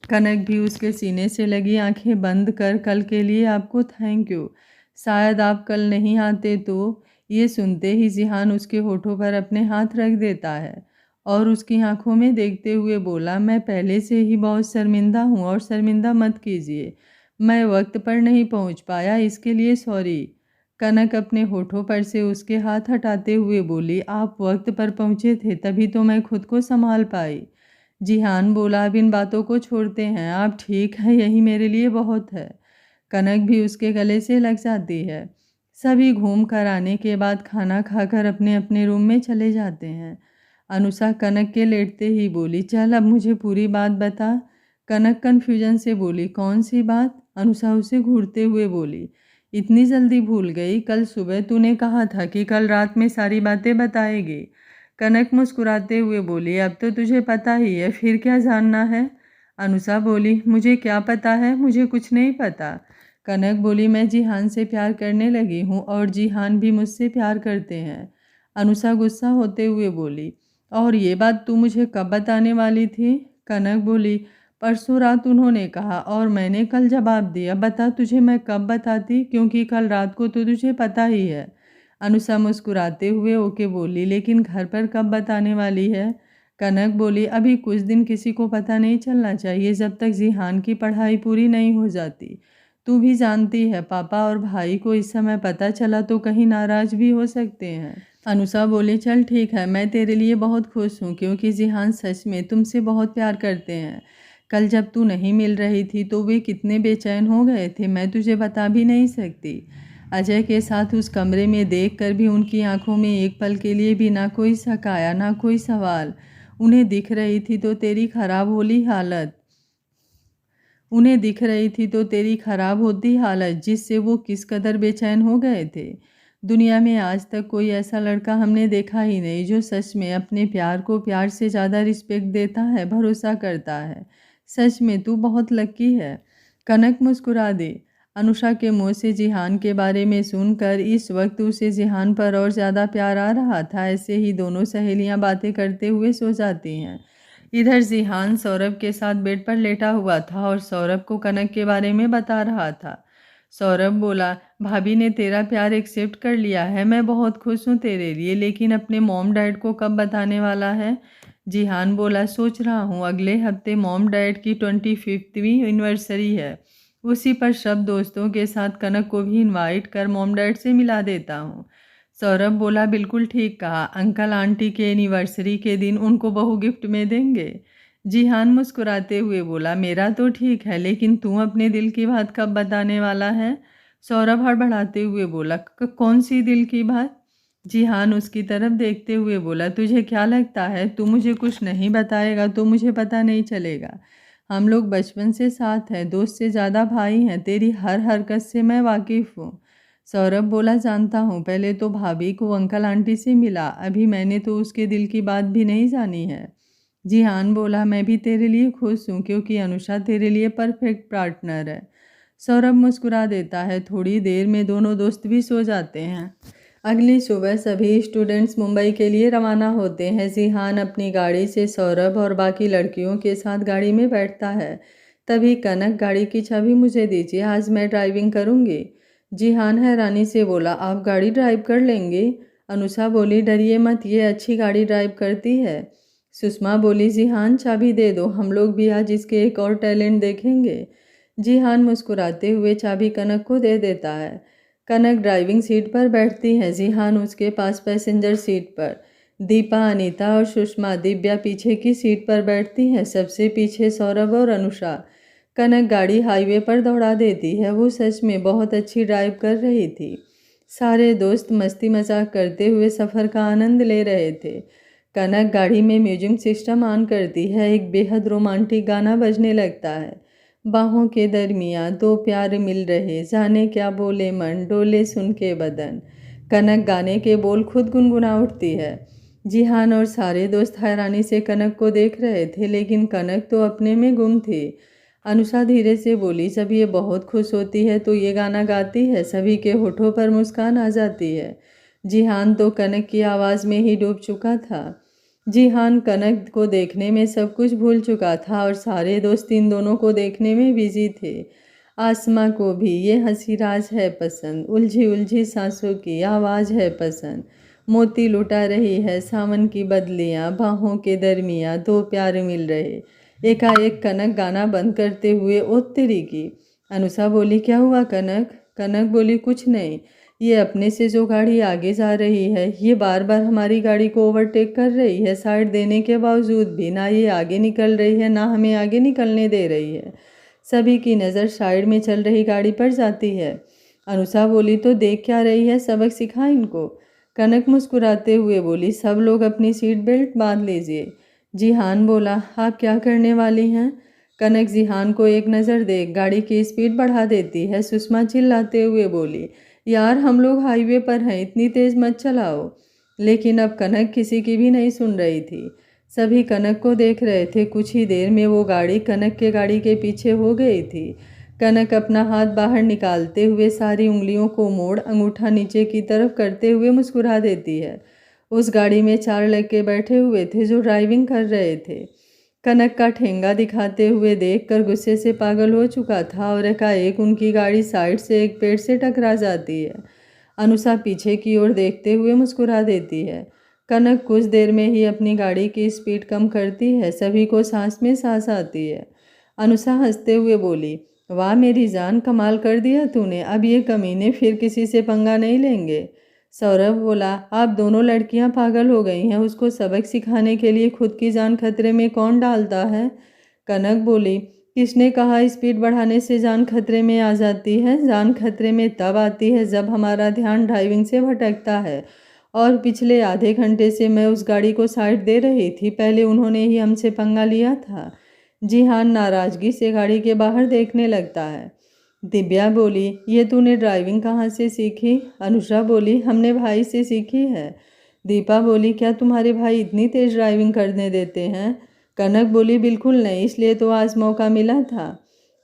कनक भी उसके सीने से लगी आंखें बंद कर, कल के लिए आपको थैंक यू, शायद आप कल नहीं आते तो। ये सुनते ही जिहान उसके होठों पर अपने हाथ रख देता है और उसकी आंखों में देखते हुए बोला, मैं पहले से ही बहुत शर्मिंदा हूँ और शर्मिंदा मत कीजिए। मैं वक्त पर नहीं पहुँच पाया, इसके लिए सॉरी। कनक अपने होठों पर से उसके हाथ हटाते हुए बोली, आप वक्त पर पहुँचे थे तभी तो मैं खुद को संभाल पाई। जिहान बोला, अब इन बातों को छोड़ते हैं, आप ठीक है, यही मेरे लिए बहुत है। कनक भी उसके गले से लग जाती है। सभी घूम कर आने के बाद खाना खाकर अपने अपने रूम में चले जाते हैं। अनुषा कनक के लेटते ही बोली, चल अब मुझे पूरी बात बता। कनक कन्फ्यूजन से बोली, कौन सी बात? अनुषा उसे घूरते हुए बोली, इतनी जल्दी भूल गई? कल सुबह तूने कहा था कि कल रात में सारी बातें बताएगी। कनक मुस्कुराते हुए बोली, अब तो तुझे पता ही है, फिर क्या जानना है? अनुषा बोली, मुझे क्या पता है, मुझे कुछ नहीं पता। कनक बोली, मैं जिहान से प्यार करने लगी हूँ और जिहान भी मुझसे प्यार करते हैं। अनुषा गुस्सा होते हुए बोली, और ये बात तू मुझे कब बताने वाली थी? कनक बोली, परसों रात उन्होंने कहा और मैंने कल जवाब दिया। बता तुझे मैं कब बताती, क्योंकि कल रात को तो तुझे पता ही है। अनुषा मुस्कुराते हुए ओके बोली, लेकिन घर पर कब बताने वाली है? कनक बोली, अभी कुछ दिन किसी को पता नहीं चलना चाहिए, जब तक जिहान की पढ़ाई पूरी नहीं हो जाती। तू भी जानती है पापा और भाई को इस समय पता चला तो कहीं नाराज भी हो सकते हैं। अनुषा बोली, चल ठीक है, मैं तेरे लिए बहुत खुश हूँ, क्योंकि जिहान सच में तुमसे बहुत प्यार करते हैं। कल जब तू नहीं मिल रही थी तो वे कितने बेचैन हो गए थे, मैं तुझे बता भी नहीं सकती। अजय के साथ उस कमरे में देखकर भी उनकी आंखों में एक पल के लिए भी ना कोई शक आया, ना कोई सवाल। उन्हें दिख रही थी तो तेरी खराब होती हालत जिससे वो किस कदर बेचैन हो गए थे। दुनिया में आज तक कोई ऐसा लड़का हमने देखा ही नहीं जो सच में अपने प्यार को प्यार से ज़्यादा रिस्पेक्ट देता है, भरोसा करता है। सच में तू बहुत लकी है। कनक मुस्कुरा दी। अनुषा के मुंह से जिहान के बारे में सुनकर इस वक्त उसे जिहान पर और ज़्यादा प्यार आ रहा था। ऐसे ही दोनों सहेलियां बातें करते हुए सो जाती हैं। इधर जिहान सौरभ के साथ बेड पर लेटा हुआ था और सौरभ को कनक के बारे में बता रहा था। सौरभ बोला, भाभी ने तेरा प्यार एक्सेप्ट कर लिया है, मैं बहुत खुश हूँ तेरे लिए, लेकिन अपने मॉम डैड को कब बताने वाला है? जिहान बोला, सोच रहा हूँ अगले हफ्ते मॉम डैड की 25वीं एनिवर्सरी है, उसी पर सब दोस्तों के साथ कनक को भी इनवाइट कर मॉम डैड से मिला देता हूँ। सौरभ बोला, बिल्कुल ठीक कहा, अंकल आंटी के एनिवर्सरी के दिन उनको बहू गिफ्ट में देंगे। जिहान मुस्कुराते हुए बोला, मेरा तो ठीक है, लेकिन तू अपने दिल की बात कब बताने वाला है? सौरभ हड़बड़ाते हुए बोला, कौन सी दिल की बात? जिहान उसकी तरफ देखते हुए बोला, तुझे क्या लगता है तू मुझे कुछ नहीं बताएगा तो मुझे पता नहीं चलेगा? हम लोग बचपन से साथ हैं, दोस्त से ज़्यादा भाई हैं, तेरी हर हरकत से मैं वाकिफ़ हूँ। सौरभ बोला, जानता हूँ, पहले तो भाभी को अंकल आंटी से मिला, अभी मैंने तो उसके दिल की बात भी नहीं जानी है। जिहान बोला, मैं भी तेरे लिए खुश हूँ, क्योंकि अनुषा तेरे लिए परफेक्ट पार्टनर है। सौरभ मुस्कुरा देता है। थोड़ी देर में दोनों दोस्त भी सो जाते हैं। अगली सुबह सभी स्टूडेंट्स मुंबई के लिए रवाना होते हैं। जिहान अपनी गाड़ी से सौरभ और बाकी लड़कियों के साथ गाड़ी में बैठता है। तभी कनक, गाड़ी की चाबी मुझे दीजिए, आज मैं ड्राइविंग करूँगी। जिहान हैरानी से बोला, आप गाड़ी ड्राइव कर लेंगे? अनुषा बोली, डरिए मत, ये अच्छी गाड़ी ड्राइव करती है। सुषमा बोली, जिहान चाबी दे दो, हम लोग भी आज इसके एक और टैलेंट देखेंगे। जिहान मुस्कुराते हुए चाबी कनक को दे देता है। कनक ड्राइविंग सीट पर बैठती है, जिहान उसके पास पैसेंजर सीट पर। दीपा, अनीता और सुषमा, दिव्या पीछे की सीट पर बैठती हैं, सबसे पीछे सौरभ और अनुषा। कनक गाड़ी हाईवे पर दौड़ा देती है। वो सच में बहुत अच्छी ड्राइव कर रही थी। सारे दोस्त मस्ती मजाक करते हुए सफ़र का आनंद ले रहे थे। कनक गाड़ी में म्यूजिक सिस्टम ऑन करती है। एक बेहद रोमांटिक गाना बजने लगता है। बाहों के दरमियाँ दो प्यार मिल रहे, जाने क्या बोले मन, डोले सुन के बदन। कनक गाने के बोल खुद गुनगुना उठती है। जिहान और सारे दोस्त हैरानी से कनक को देख रहे थे, लेकिन कनक तो अपने में गुम थी। अनुषा धीरे से बोली, जब ये बहुत खुश होती है तो ये गाना गाती है, सभी के होठों पर मुस्कान आ जाती है। जिहान तो कनक की आवाज़ में ही डूब चुका था। जिहान कनक को देखने में सब कुछ भूल चुका था और सारे दोस्त इन दोनों को देखने में बिजी थे। आसमां को भी ये हंसी राज है पसंद, उलझी उलझी सांसों की आवाज़ है पसंद। मोती लुटा रही है सावन की बदलियाँ, बाहों के दरमियाँ दो प्यार मिल रहे। एकाएक कनक गाना बंद करते हुए ओ तेरी की। अनुषा बोली, क्या हुआ कनक? कनक बोली, कुछ नहीं, ये अपने से जो गाड़ी आगे जा रही है ये बार बार हमारी गाड़ी को ओवरटेक कर रही है। साइड देने के बावजूद भी ना ये आगे निकल रही है ना हमें आगे निकलने दे रही है। सभी की नज़र साइड में चल रही गाड़ी पर जाती है। अनुषा बोली, तो देख क्या रही है, सबक सिखा इनको। कनक मुस्कुराते हुए बोली, सब लोग अपनी सीट बेल्ट बांध लीजिए। जिहान बोला, आप क्या करने वाली हैं? कनक जिहान को एक नज़र देख गाड़ी की स्पीड बढ़ा देती है। सुषमा चिल्लाते हुए बोली, यार हम लोग हाईवे पर हैं, इतनी तेज़ मत चलाओ। लेकिन अब कनक किसी की भी नहीं सुन रही थी। सभी कनक को देख रहे थे। कुछ ही देर में वो गाड़ी कनक के गाड़ी के पीछे हो गई थी। कनक अपना हाथ बाहर निकालते हुए सारी उंगलियों को मोड़ अंगूठा नीचे की तरफ करते हुए मुस्कुरा देती है। उस गाड़ी में 4 लड़के बैठे हुए थे जो ड्राइविंग कर रहे थे। कनक का ठेंगा दिखाते हुए देखकर गुस्से से पागल हो चुका था और एकाएक उनकी गाड़ी साइड से एक पेड़ से टकरा जाती है। अनुषा पीछे की ओर देखते हुए मुस्कुरा देती है। कनक कुछ देर में ही अपनी गाड़ी की स्पीड कम करती है। सभी को सांस में सांस आती है। अनुषा हंसते हुए बोली, वाह मेरी जान, कमाल कर दिया तूने। अब ये कमीने फिर किसी से पंगा नहीं लेंगे। सौरभ बोला, आप दोनों लड़कियां पागल हो गई हैं। उसको सबक सिखाने के लिए खुद की जान खतरे में कौन डालता है? कनक बोली, किसने कहा स्पीड बढ़ाने से जान खतरे में आ जाती है? जान खतरे में तब आती है जब हमारा ध्यान ड्राइविंग से भटकता है। और पिछले आधे घंटे से मैं उस गाड़ी को साइड दे रही थी। पहले उन्होंने ही हमसे पंगा लिया था। जिहान नाराजगी से गाड़ी के बाहर देखने लगता है। दिव्या बोली, ये तूने ड्राइविंग कहाँ से सीखी? अनुषा बोली, हमने भाई से सीखी है। दीपा बोली, क्या तुम्हारे भाई इतनी तेज ड्राइविंग करने देते हैं? कनक बोली, बिल्कुल नहीं, इसलिए तो आज मौका मिला था।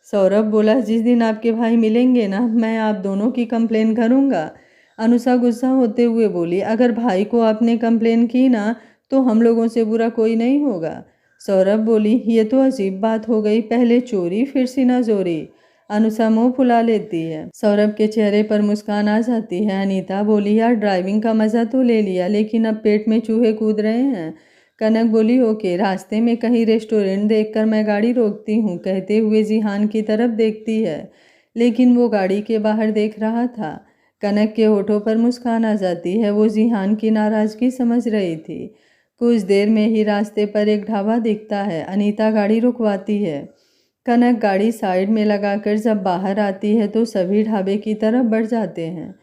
सौरभ बोला, जिस दिन आपके भाई मिलेंगे ना, मैं आप दोनों की कंप्लेन करूँगा। अनुषा गुस्सा होते हुए बोली, अगर भाई को आपने कंप्लेन की ना तो हम लोगों से बुरा कोई नहीं होगा। सौरभ बोली, ये तो अजीब बात हो गई, पहले चोरी फिर सीना जोरी। अनुषा मुंह फुला लेती है। सौरभ के चेहरे पर मुस्कान आ जाती है। अनीता बोली, यार ड्राइविंग का मज़ा तो ले लिया, लेकिन अब पेट में चूहे कूद रहे हैं। कनक बोली, ओके, रास्ते में कहीं रेस्टोरेंट देखकर मैं गाड़ी रोकती हूँ। कहते हुए जिहान की तरफ देखती है, लेकिन वो गाड़ी के बाहर देख रहा था। कनक के होठों पर मुस्कान आ जाती है। वो जिहान की नाराज़गी समझ रही थी। कुछ देर में ही रास्ते पर एक ढाबा दिखता है। अनीता गाड़ी रुकवाती है। कनक गाड़ी साइड में लगाकर जब बाहर आती है तो सभी ढाबे की तरफ बढ़ जाते हैं।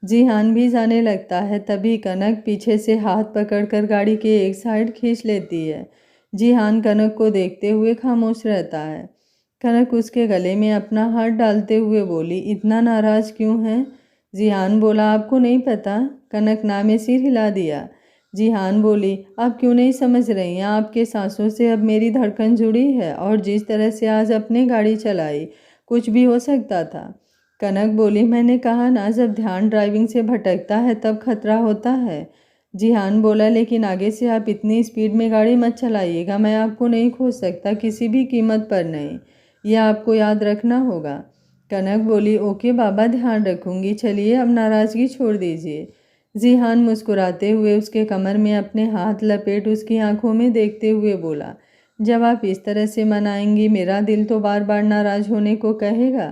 जिहान भी जाने लगता है। तभी कनक पीछे से हाथ पकड़कर गाड़ी के एक साइड खींच लेती है। जिहान कनक को देखते हुए खामोश रहता है। कनक उसके गले में अपना हाथ डालते हुए बोली, इतना नाराज क्यों है? जिहान बोला, आपको नहीं पता? कनक ना में सिर हिला दिया। जिहान बोली, आप क्यों नहीं समझ रही हैं? आपके सांसों से अब मेरी धड़कन जुड़ी है और जिस तरह से आज अपने गाड़ी चलाई, कुछ भी हो सकता था। कनक बोली, मैंने कहा ना, जब ध्यान ड्राइविंग से भटकता है तब खतरा होता है। जिहान बोला, लेकिन आगे से आप इतनी स्पीड में गाड़ी मत चलाइएगा। मैं आपको नहीं खोज सकता, किसी भी कीमत पर नहीं। यह आपको याद रखना होगा। कनक बोली, ओके बाबा, ध्यान रखूंगी। चलिए अब नाराज़गी छोड़ दीजिए। जिहान मुस्कुराते हुए उसके कमर में अपने हाथ लपेट उसकी आंखों में देखते हुए बोला, जब आप इस तरह से मनाएंगी मेरा दिल तो बार बार नाराज होने को कहेगा।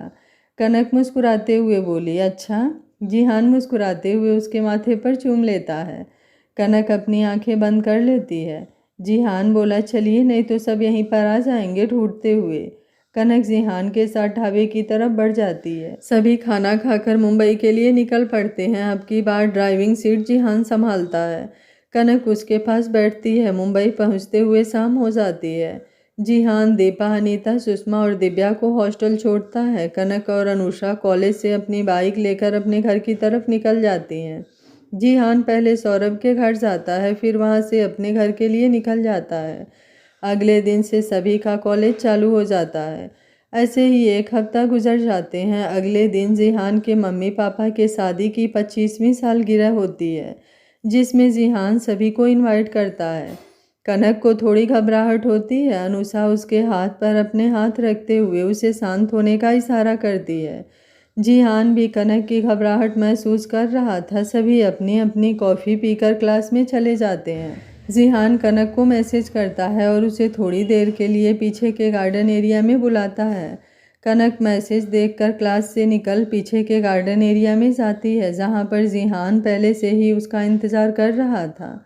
कनक मुस्कुराते हुए बोली, अच्छा। जिहान मुस्कुराते हुए उसके माथे पर चूम लेता है। कनक अपनी आंखें बंद कर लेती है। जिहान बोला, चलिए, नहीं तो सब यहीं पर आ जाएंगे ढूंढते हुए। कनक जिहान के साथ ढाबे की तरफ बढ़ जाती है। सभी खाना खाकर मुंबई के लिए निकल पड़ते हैं। अब की बार ड्राइविंग सीट जिहान संभालता है। कनक उसके पास बैठती है। मुंबई पहुंचते हुए शाम हो जाती है। जिहान दीपा, अनीता, सुषमा और दिव्या को हॉस्टल छोड़ता है। कनक और अनुषा कॉलेज से अपनी बाइक लेकर अपने घर की तरफ निकल जाती हैं। जिहान पहले सौरभ के घर जाता है, फिर वहां से अपने घर के लिए निकल जाता है। अगले दिन से सभी का कॉलेज चालू हो जाता है। ऐसे ही एक हफ्ता गुजर जाते हैं। अगले दिन जिहान के मम्मी पापा के शादी की 25वीं सालगिरह होती है, जिसमें जिहान सभी को इनवाइट करता है। कनक को थोड़ी घबराहट होती है। अनुषा उसके हाथ पर अपने हाथ रखते हुए उसे शांत होने का इशारा करती है। जिहान भी कनक की घबराहट महसूस कर रहा था। सभी अपनी अपनी कॉफ़ी पीकर क्लास में चले जाते हैं। जिहान कनक को मैसेज करता है और उसे थोड़ी देर के लिए पीछे के गार्डन एरिया में बुलाता है। कनक मैसेज देखकर क्लास से निकल पीछे के गार्डन एरिया में जाती है, जहां पर जिहान पहले से ही उसका इंतज़ार कर रहा था।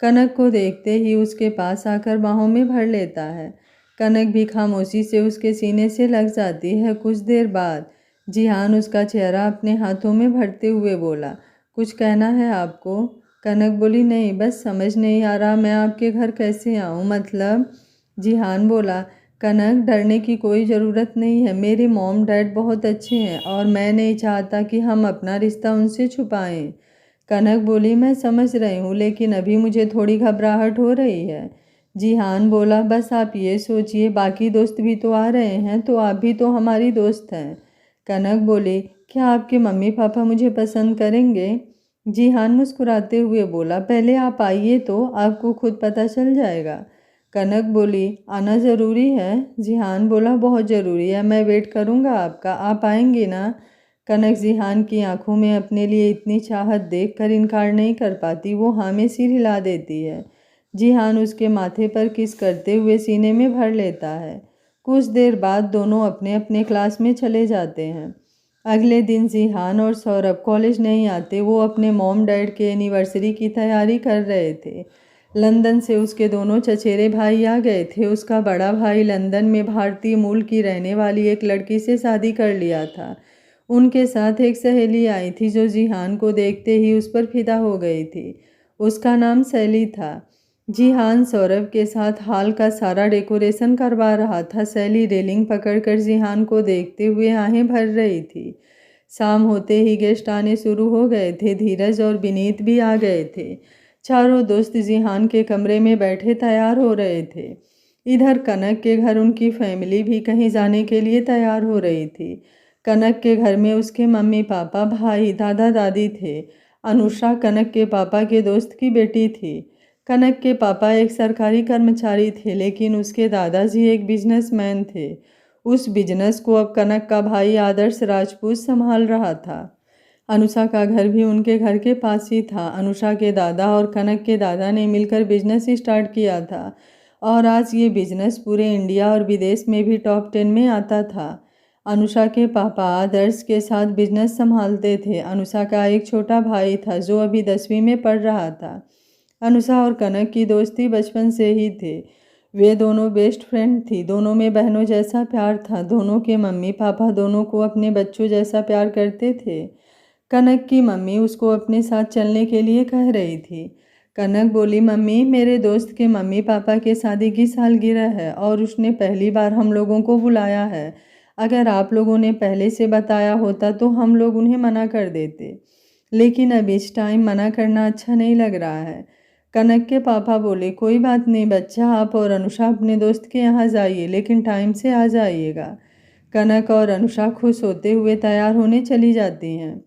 कनक को देखते ही उसके पास आकर बाहों में भर लेता है। कनक भी खामोशी से उसके सीने से लग जाती है। कुछ देर बाद जिहान उसका चेहरा अपने हाथों में भरते हुए बोला, कुछ कहना है आपको? कनक बोली, नहीं, बस समझ नहीं आ रहा मैं आपके घर कैसे आऊँ, मतलब। जिहान बोला, कनक, डरने की कोई ज़रूरत नहीं है। मेरे मॉम डैड बहुत अच्छे हैं और मैं नहीं चाहता कि हम अपना रिश्ता उनसे छुपाएं। कनक बोली, मैं समझ रही हूँ, लेकिन अभी मुझे थोड़ी घबराहट हो रही है। जिहान बोला, बस आप ये सोचिए, बाकी दोस्त भी तो आ रहे हैं, तो आप भी तो हमारी दोस्त हैं। कनक बोली, क्या आपके मम्मी पापा मुझे पसंद करेंगे? जिहान मुस्कुराते हुए बोला, पहले आप आइए तो आपको खुद पता चल जाएगा। कनक बोली, आना ज़रूरी है? जिहान बोला, बहुत ज़रूरी है, मैं वेट करूँगा आपका, आप आएंगी ना? कनक जिहान की आंखों में अपने लिए इतनी चाहत देखकर इनकार नहीं कर पाती। वो हाँ में सिर हिला देती है। जिहान उसके माथे पर किस करते हुए सीने में भर लेता है। कुछ देर बाद दोनों अपने अपने क्लास में चले जाते हैं। अगले दिन जिहान और सौरभ कॉलेज नहीं आते। वो अपने मॉम डैड के एनिवर्सरी की तैयारी कर रहे थे। लंदन से उसके दोनों चचेरे भाई आ गए थे। उसका बड़ा भाई लंदन में भारतीय मूल की रहने वाली एक लड़की से शादी कर लिया था। उनके साथ एक सहेली आई थी जो जिहान को देखते ही उस पर फिदा हो गई थी। उसका नाम सैली था। जिहान सौरभ के साथ हाल का सारा डेकोरेशन करवा रहा था। सैली रेलिंग पकड़कर जिहान को देखते हुए आहें भर रही थी। शाम होते ही गेस्ट आने शुरू हो गए थे। धीरज और विनीत भी आ गए थे। चारों दोस्त जिहान के कमरे में बैठे तैयार हो रहे थे। इधर कनक के घर उनकी फैमिली भी कहीं जाने के लिए तैयार हो रही थी। कनक के घर में उसके मम्मी पापा, भाई, दादा दादी थे। अनुषा कनक के पापा के दोस्त की बेटी थी। कनक के पापा एक सरकारी कर्मचारी थे, लेकिन उसके दादाजी एक बिजनेसमैन थे। उस बिजनेस को अब कनक का भाई आदर्श राजपूत संभाल रहा था। अनुषा का घर भी उनके घर के पास ही था। अनुषा के दादा और कनक के दादा ने मिलकर बिजनेस स्टार्ट किया था और आज ये बिजनेस पूरे इंडिया और विदेश में भी टॉप 10 में आता था। अनुषा के पापा आदर्श के साथ बिजनेस संभालते थे। अनुषा का एक छोटा भाई था जो अभी 10वीं में पढ़ रहा था। अनुषा और कनक की दोस्ती बचपन से ही थे। वे दोनों बेस्ट फ्रेंड थी। दोनों में बहनों जैसा प्यार था। दोनों के मम्मी पापा दोनों को अपने बच्चों जैसा प्यार करते थे। कनक की मम्मी उसको अपने साथ चलने के लिए कह रही थी। कनक बोली, मम्मी, मेरे दोस्त के मम्मी पापा के शादी की सालगिरह है और उसने पहली बार हम लोगों को बुलाया है। अगर आप लोगों ने पहले से बताया होता तो हम लोग उन्हें मना कर देते, लेकिन अब इस टाइम मना करना अच्छा नहीं लग रहा है। कनक के पापा बोले, कोई बात नहीं बच्चा, आप और अनुषा अपने दोस्त के यहाँ जाइए, लेकिन टाइम से आ जाइएगा। कनक और अनुषा खुश होते हुए तैयार होने चली जाती हैं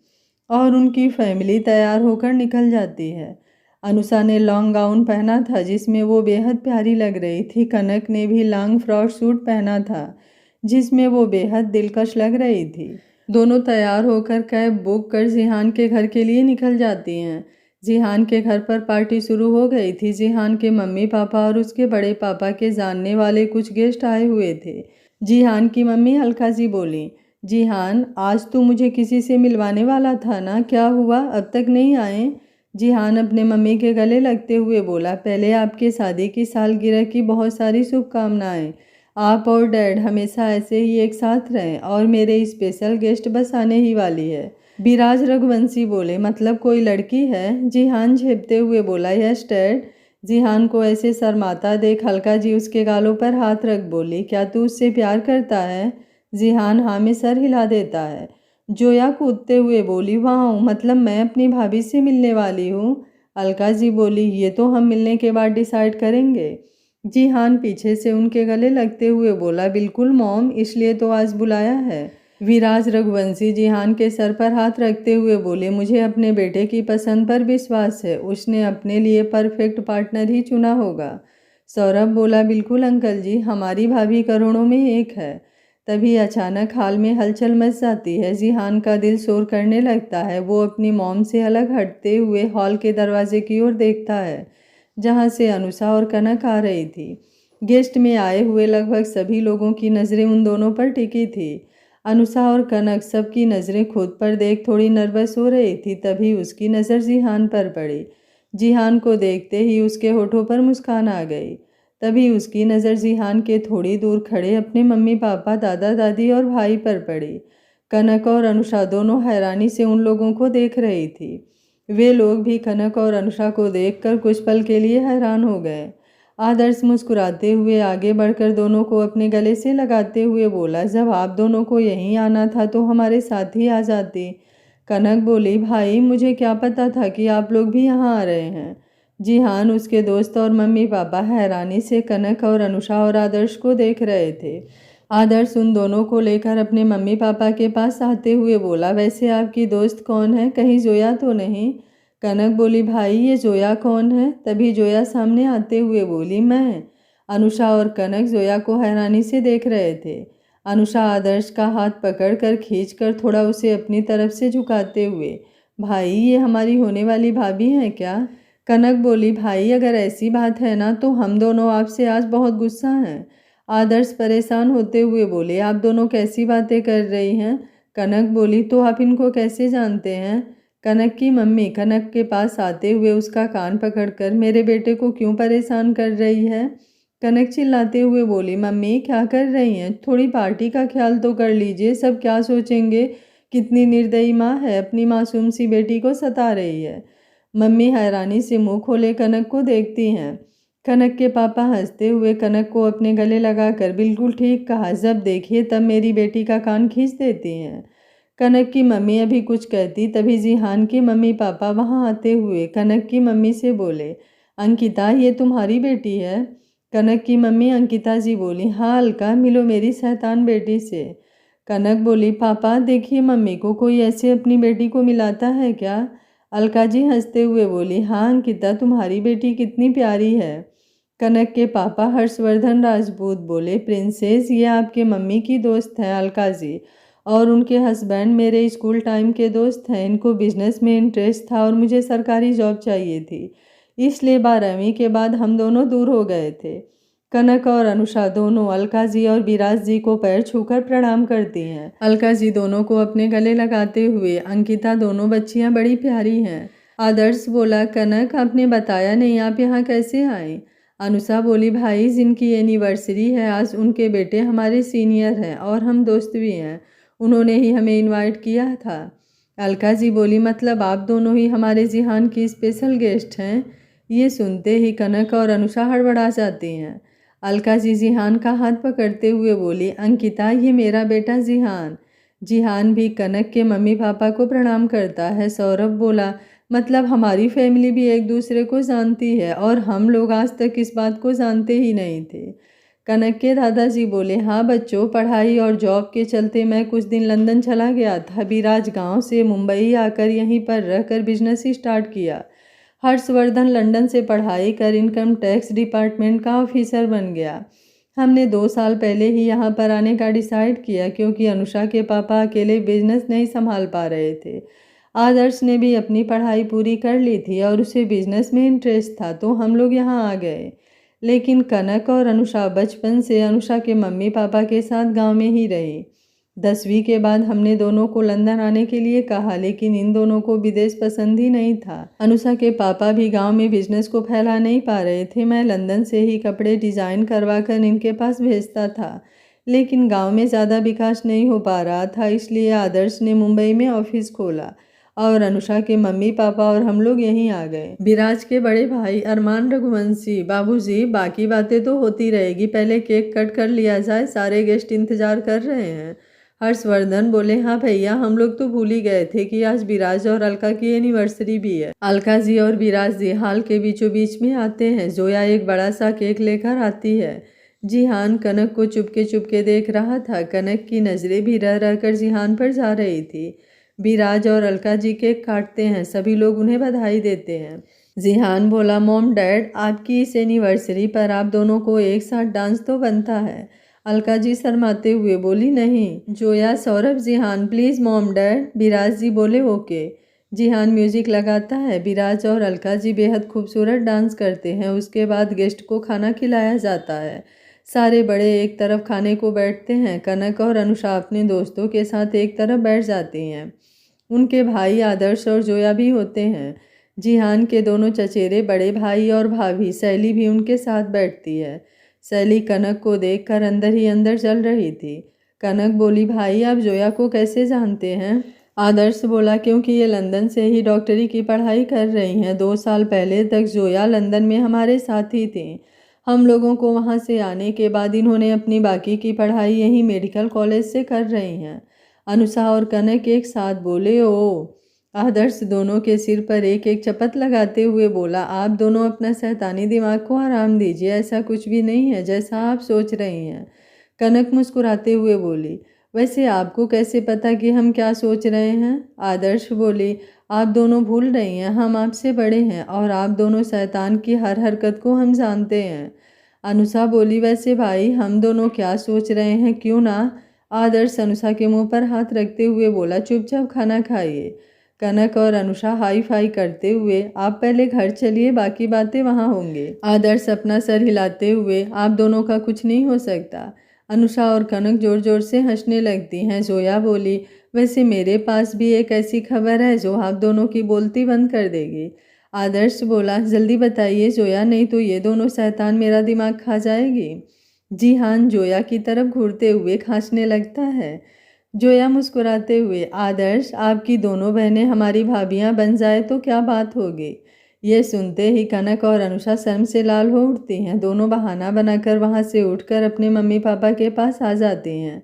और उनकी फैमिली तैयार होकर निकल जाती है। अनुषा ने लॉन्ग गाउन पहना था जिसमें वो बेहद प्यारी लग रही थी। कनक ने भी लॉन्ग फ्रॉक सूट पहना था जिसमें वो बेहद दिलकश लग रही थी। दोनों तैयार होकर कैब बुक कर जिहान के घर के लिए निकल जाती हैं। जिहान के घर पर पार्टी शुरू हो गई थी। जिहान के मम्मी पापा और उसके बड़े पापा के जानने वाले कुछ गेस्ट आए हुए थे। जिहान की मम्मी अलका जी बोली, जिहान, आज तू मुझे किसी से मिलवाने वाला था ना, क्या हुआ, अब तक नहीं आए? जिहान अपने मम्मी के गले लगते हुए बोला, पहले आपके शादी की सालगिरह की बहुत सारी शुभकामनाएं। आप और डैड हमेशा ऐसे ही एक साथ रहें और मेरे स्पेशल गेस्ट बस आने ही वाली है। विराज रघुवंशी बोले, मतलब कोई लड़की है? जिहान झेपते हुए बोला, यस डैड। जिहान को ऐसे शर्माता देख अलका जी उसके गालों पर हाथ रख बोली, क्या तू उससे प्यार करता है? जिहान हाँ में सर हिला देता है। जोया कूदते हुए बोली, वाह, मतलब मैं अपनी भाभी से मिलने वाली हूँ। अलका जी बोली, ये तो हम मिलने के बाद डिसाइड करेंगे। जिहान पीछे से उनके गले लगते हुए बोला, बिल्कुल मॉम, इसलिए तो आज बुलाया है। विराज रघुवंशी जिहान के सर पर हाथ रखते हुए बोले, मुझे अपने बेटे की पसंद पर विश्वास है। उसने अपने लिए परफेक्ट पार्टनर ही चुना होगा। सौरभ बोला, बिल्कुल अंकल जी, हमारी भाभी करोड़ों में एक है। तभी अचानक हाल में हलचल मच जाती है। जिहान का दिल शोर करने लगता है। वो अपनी मॉम से अलग हटते हुए हॉल के दरवाजे की ओर देखता है जहाँ से अनुषा और कनक आ रही थी। गेस्ट में आए हुए लगभग सभी लोगों की नज़रें उन दोनों पर टिकी थी। अनुषा और कनक सबकी नज़रें खुद पर देख थोड़ी नर्वस हो रही थी। तभी उसकी नज़र जिहान पर पड़ी। जिहान को देखते ही उसके होठों पर मुस्कान आ गई। तभी उसकी नज़र जिहान के थोड़ी दूर खड़े अपने मम्मी पापा, दादा दादी और भाई पर पड़ी। कनक और अनुषा दोनों हैरानी से उन लोगों को देख रही थी। वे लोग भी कनक और अनुषा को देखकर कुछ पल के लिए हैरान हो गए। आदर्श मुस्कुराते हुए आगे बढ़कर दोनों को अपने गले से लगाते हुए बोला, जब आप दोनों को यहीं आना था तो हमारे साथ ही आ जाती। कनक बोली, भाई, मुझे क्या पता था कि आप लोग भी यहाँ आ रहे हैं। जिहान, उसके दोस्त और मम्मी पापा हैरानी से कनक और अनुषा और आदर्श को देख रहे थे। आदर्श उन दोनों को लेकर अपने मम्मी पापा के पास आते हुए बोला, वैसे आपकी दोस्त कौन है, कहीं जोया तो नहीं? कनक बोली, भाई, ये जोया कौन है? तभी जोया सामने आते हुए बोली, मैं। अनुषा और कनक जोया को हैरानी से देख रहे थे। अनुषा आदर्श का हाथ पकड़कर खींचकर थोड़ा उसे अपनी तरफ से झुकाते हुए, भाई ये हमारी होने वाली भाभी हैं क्या? कनक बोली, भाई अगर ऐसी बात है ना तो हम दोनों आपसे आज बहुत गुस्सा हैं। आदर्श परेशान होते हुए बोले, आप दोनों कैसी बातें कर रही हैं? कनक बोली, तो आप इनको कैसे जानते हैं? कनक की मम्मी कनक के पास आते हुए उसका कान पकड़कर, मेरे बेटे को क्यों परेशान कर रही है? कनक चिल्लाते हुए बोली, मम्मी क्या कर रही हैं? थोड़ी पार्टी का ख्याल तो कर लीजिए, सब क्या सोचेंगे? कितनी निर्दयी माँ है, अपनी मासूम सी बेटी को सता रही है। मम्मी हैरानी से मुंह खोले कनक को देखती हैं। कनक के पापा हंसते हुए कनक को अपने गले लगाकर, बिल्कुल ठीक कहा, जब देखिए तब मेरी बेटी का कान खींच देती हैं। कनक की मम्मी अभी कुछ कहती तभी जिहान के मम्मी पापा वहां आते हुए कनक की मम्मी से बोले, अंकिता ये तुम्हारी बेटी है? कनक की मम्मी अंकिता जी बोली, हाँ अलका, मिलो मेरी शैतान बेटी से। कनक बोली, पापा देखिए मम्मी को कोई ऐसे अपनी बेटी को मिलाता है क्या? अलका जी हंसते हुए बोली, हाँ अंकिता तुम्हारी बेटी कितनी प्यारी है। कनक के पापा हर्षवर्धन राजपूत बोले, प्रिंसेस ये आपके मम्मी की दोस्त है अलका जी, और उनके हस्बैंड मेरे स्कूल टाइम के दोस्त हैं। इनको बिजनेस में इंटरेस्ट था और मुझे सरकारी जॉब चाहिए थी, इसलिए 12वीं के बाद हम दोनों दूर हो गए थे। कनक और अनुषा दोनों अलका जी और विराज जी को पैर छूकर प्रणाम करती हैं। अलका जी दोनों को अपने गले लगाते हुए, अंकिता दोनों बच्चियां बड़ी प्यारी हैं। आदर्श बोला, कनक आपने बताया नहीं, आप यहाँ कैसे आए? अनुषा बोली, भाई जिनकी एनिवर्सरी है आज उनके बेटे हमारे सीनियर हैं और हम दोस्त भी हैं, उन्होंने ही हमें इनवाइट किया था। अलका जी बोली, मतलब आप दोनों ही हमारे जिहान की स्पेशल गेस्ट हैं? ये सुनते ही कनक और अनुषा हड़बड़ा जाती हैं। अलका जी जिहान का हाथ पकड़ते हुए बोली, अंकिता ये मेरा बेटा जिहान। जिहान भी कनक के मम्मी पापा को प्रणाम करता है। सौरभ बोला, मतलब हमारी फैमिली भी एक दूसरे को जानती है और हम लोग आज तक इस बात को जानते ही नहीं थे। कनक के दादाजी बोले, हाँ बच्चों, पढ़ाई और जॉब के चलते मैं कुछ दिन लंदन चला गया था। विराज गांव से मुंबई आकर यहीं पर रहकर बिजनेस स्टार्ट किया। हर्षवर्धन लंदन से पढ़ाई कर इनकम टैक्स डिपार्टमेंट का ऑफिसर बन गया। हमने 2 साल पहले ही यहाँ पर आने का डिसाइड किया क्योंकि अनुषा के पापा अकेले बिजनेस नहीं संभाल पा रहे थे। आदर्श ने भी अपनी पढ़ाई पूरी कर ली थी और उसे बिजनेस में इंटरेस्ट था, तो हम लोग यहाँ आ गए। लेकिन कनक और अनुषा बचपन से अनुषा के मम्मी पापा के साथ गांव में ही रही। 10वीं के बाद हमने दोनों को लंदन आने के लिए कहा, लेकिन इन दोनों को विदेश पसंद ही नहीं था। अनुषा के पापा भी गांव में बिजनेस को फैला नहीं पा रहे थे। मैं लंदन से ही कपड़े डिजाइन करवा कर इनके पास भेजता था, लेकिन गांव में ज़्यादा विकास नहीं हो पा रहा था, इसलिए आदर्श ने मुंबई में ऑफिस खोला और अनुषा के मम्मी पापा और हम लोग यहीं आ गए। विराज के बड़े भाई अरमान रघुवंशी, बाबूजी बाकी बातें तो होती रहेगी, पहले केक कट कर लिया जाए, सारे गेस्ट इंतजार कर रहे हैं। हर्षवर्धन बोले, हाँ भैया, हम लोग तो भूल ही गए थे कि आज विराज और अलका की एनिवर्सरी भी है। अलका जी और विराज जी हाल के बीचों बीच में आते हैं। जोया एक बड़ा सा केक लेकर आती है। जिहान कनक को चुपके चुपके देख रहा था। कनक की नजरें भी रह रहकर जिहान पर जा रही थी। विराज और अलका जी केक काटते हैं, सभी लोग उन्हें बधाई देते हैं। जिहान बोला, मॉम डैड, आपकी इस एनिवर्सरी पर आप दोनों को एक साथ डांस तो बनता है। अलका जी शर्माते हुए बोली, नहीं। Zoya, Saurabh, Jihan, please mom dad. Viraj ji बोले, ओके। जिहान म्यूजिक लगाता है। विराज और अलका जी बेहद खूबसूरत डांस करते हैं। उसके बाद गेस्ट को खाना खिलाया जाता है। सारे बड़े एक तरफ खाने को बैठते हैं। कनक और अनुषा अपने दोस्तों के साथ एक तरफ बैठ जाती हैं। उनके भाई आदर्श और जोया भी होते हैं। जिहान के दोनों चचेरे बड़े भाई और भाभी शैली भी उनके साथ बैठती है। शैली कनक को देखकर अंदर ही अंदर जल रही थी। कनक बोली, भाई आप जोया को कैसे जानते हैं? आदर्श बोला, क्योंकि ये लंदन से ही डॉक्टरी की पढ़ाई कर रही हैं। 2 साल पहले तक जोया लंदन में हमारे साथ ही थी। हम लोगों को वहाँ से आने के बाद इन्होंने अपनी बाकी की पढ़ाई यहीं मेडिकल कॉलेज से कर रही हैं। अनुषा और कनक एक साथ बोले, ओ। आदर्श दोनों के सिर पर एक एक चपत लगाते हुए बोला, आप दोनों अपना शैतानी दिमाग को आराम दीजिए, ऐसा कुछ भी नहीं है जैसा आप सोच रही हैं। कनक मुस्कुराते हुए बोली, वैसे आपको कैसे पता कि हम क्या सोच रहे हैं? आदर्श बोली, आप दोनों भूल रही हैं, हम आपसे बड़े हैं और आप दोनों शैतान की हर हरकत को हम जानते हैं। अनुषा बोली, वैसे भाई हम दोनों क्या सोच रहे हैं, क्यों ना। आदर्श अनुषा के मुंह पर हाथ रखते हुए बोला, चुपचाप खाना खाइए। कनक और अनुषा हाई फाई करते हुए, आप पहले घर चलिए, बाकी बातें वहाँ होंगे। आदर्श अपना सर हिलाते हुए, आप दोनों का कुछ नहीं हो सकता। अनुषा और कनक जोर जोर से हंसने लगती हैं। जोया बोली, वैसे मेरे पास भी एक ऐसी खबर है जो आप दोनों की बोलती बंद कर देगी। आदर्श बोला, जल्दी बताइए जोया, नहीं तो ये दोनों शैतान मेरा दिमाग खा जाएगी। जिहान जोया की तरफ घूरते हुए खांसने लगता है। जोया मुस्कुराते हुए, आदर्श आपकी दोनों बहनें हमारी भाभियां बन जाए तो क्या बात होगी। ये सुनते ही कनक और अनुषा शर्म से लाल हो उठती हैं। दोनों बहाना बनाकर वहां से उठकर अपने मम्मी पापा के पास आ जाती हैं।